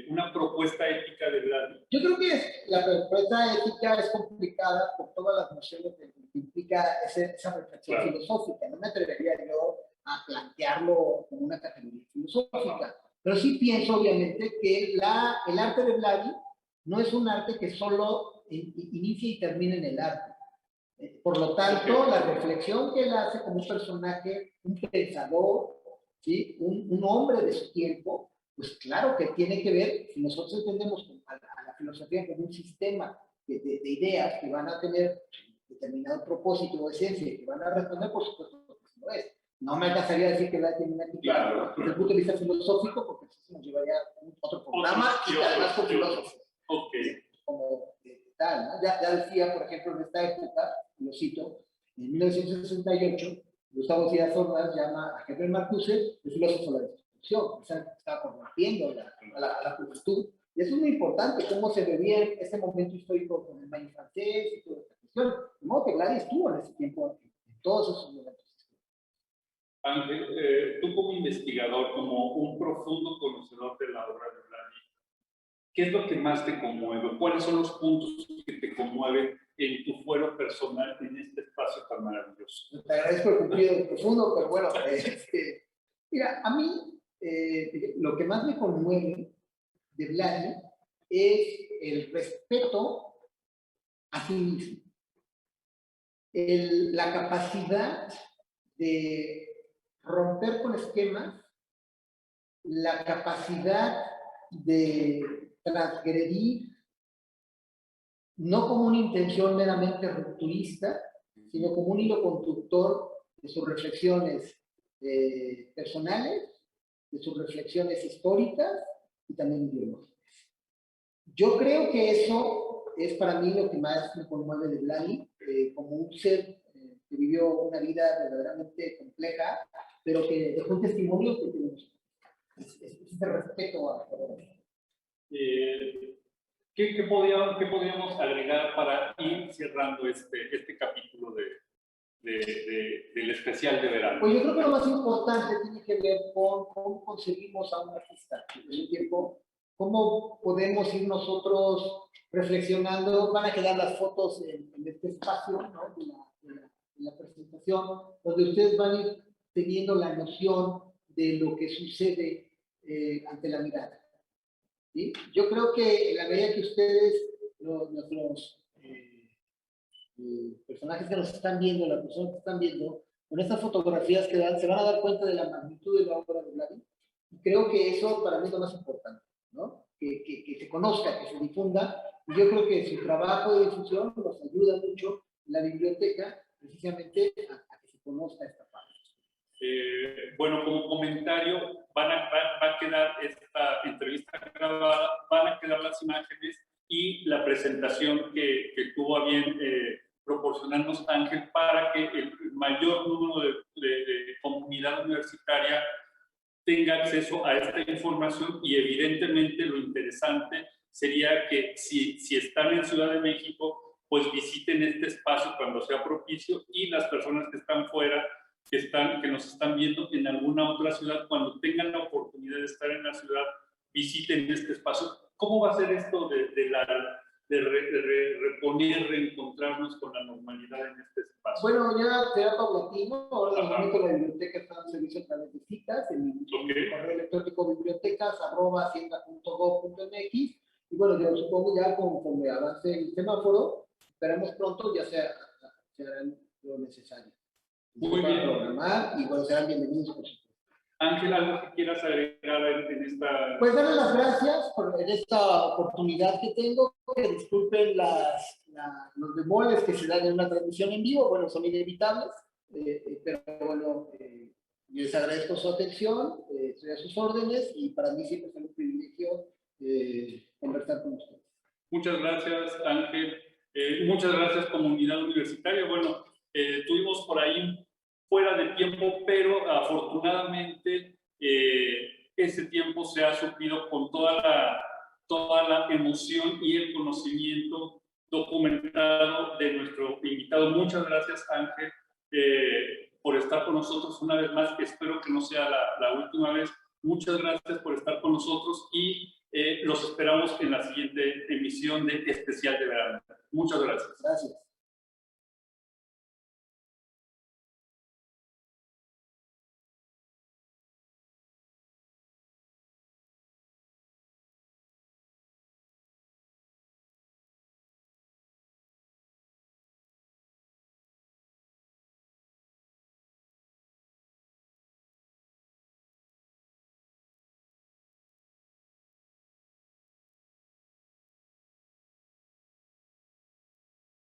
una propuesta ética de Vladi. Yo creo que la propuesta ética es complicada por todas las nociones que implica esa reflexión Claro. filosófica. No me atrevería yo a plantearlo como una categoría filosófica, pero sí pienso obviamente que el arte de Vladi no es un arte que solo inicia y termina en el arte. Por lo tanto, la reflexión que él hace como un personaje, un pensador, ¿sí? un hombre de su tiempo, pues claro que tiene que ver, si nosotros entendemos a la filosofía como un sistema de ideas que van a tener determinado propósito o esencia y que van a responder, por supuesto, que no es. No me alcanzaría a decir que la tiene una ética desde el punto de vista filosófico, porque eso nos llevaría a otro programa y además con filósofos. Como tal, ¿no? Ya decía, por ejemplo, en esta época, lo cito, en 1968, Gustavo Díaz Ordaz llama a Herbert Marcuse el filósofo de la destrucción, estaba corrompiendo a la juventud. Y eso es muy importante, cómo se vivía ese momento histórico con el maíz francés y toda esta cuestión. De modo que Vladi estuvo en ese tiempo en todos esos momentos. Ángel, tú como investigador, como un profundo conocedor de la obra de Vladi, ¿qué es lo que más te conmueve? ¿Cuáles son los puntos que te conmueven en tu fuero personal en este espacio tan maravilloso? Te agradezco el cumplido profundo, pero bueno, mira, a mí lo que más me conmueve de Vladi es el respeto a sí mismo, la capacidad de romper con esquemas, la capacidad de transgredir, no como una intención meramente rupturista, sino como un hilo conductor de sus reflexiones personales, de sus reflexiones históricas y también ideológicas. Yo creo que eso es para mí lo que más me conmueve de Vladi, como un ser que vivió una vida verdaderamente compleja, pero que dejó un testimonio que tenemos. Es de respeto a todo. ¿Qué podríamos agregar para ir cerrando este capítulo del especial de verano? Pues yo creo que lo más importante tiene que ver con cómo conseguimos a un artista. En el tiempo, cómo podemos ir nosotros reflexionando. Van a quedar las fotos en este espacio, ¿no? de la presentación, donde ustedes van a ir teniendo la noción de lo que sucede ante la mirada. ¿Sí? Yo creo que en la medida que ustedes, nuestros personajes que nos están viendo, las personas que están viendo, con estas fotografías que dan, se van a dar cuenta de la magnitud de la obra de Vladi. Y creo que eso para mí es lo más importante, ¿no? Que se conozca, que se difunda. Y yo creo que su trabajo de difusión nos ayuda mucho en la biblioteca, precisamente a que se conozca esta parte. Bueno, como comentario, va a quedar esta entrevista grabada, van a quedar las imágenes y la presentación que tuvo a bien proporcionarnos Ángel para que el mayor número de comunidad universitaria tenga acceso a esta información. Y evidentemente lo interesante sería que si están en Ciudad de México, pues visiten este espacio cuando sea propicio, y las personas que están fuera, que nos están viendo en alguna otra ciudad, cuando tengan la oportunidad de estar en la ciudad, visiten este espacio. ¿Cómo va a ser esto de reponer, reencontrarnos con la normalidad en este espacio? Bueno, ya será paulatino. Ahora de momento la biblioteca está en servicio a través de citas, en mi correo electrónico bibliotecas@hacienda.gov.mx. Y bueno, yo supongo ya conforme avance el semáforo, esperamos pronto ya se harán lo necesario. Muy bien. Programar, y bueno, serán bienvenidos por supuesto. Ángel, ¿algo que quieras agregar en esta...? Pues darles las gracias por esta oportunidad que tengo. Que disculpen los bemoles que se dan en una transmisión en vivo. Bueno, son inevitables, pero bueno, les agradezco su atención, estoy a sus órdenes, y para mí siempre es un privilegio conversar con ustedes. Muchas gracias, Ángel. Muchas gracias, comunidad universitaria. Bueno, tuvimos por ahí fuera de tiempo, pero afortunadamente ese tiempo se ha suplido con toda la emoción y el conocimiento documentado de nuestro invitado. Muchas gracias, Ángel, por estar con nosotros una vez más. Espero que no sea la última vez. Muchas gracias por estar con nosotros y los esperamos en la siguiente emisión de Especial de Verano. Muchas gracias. Gracias.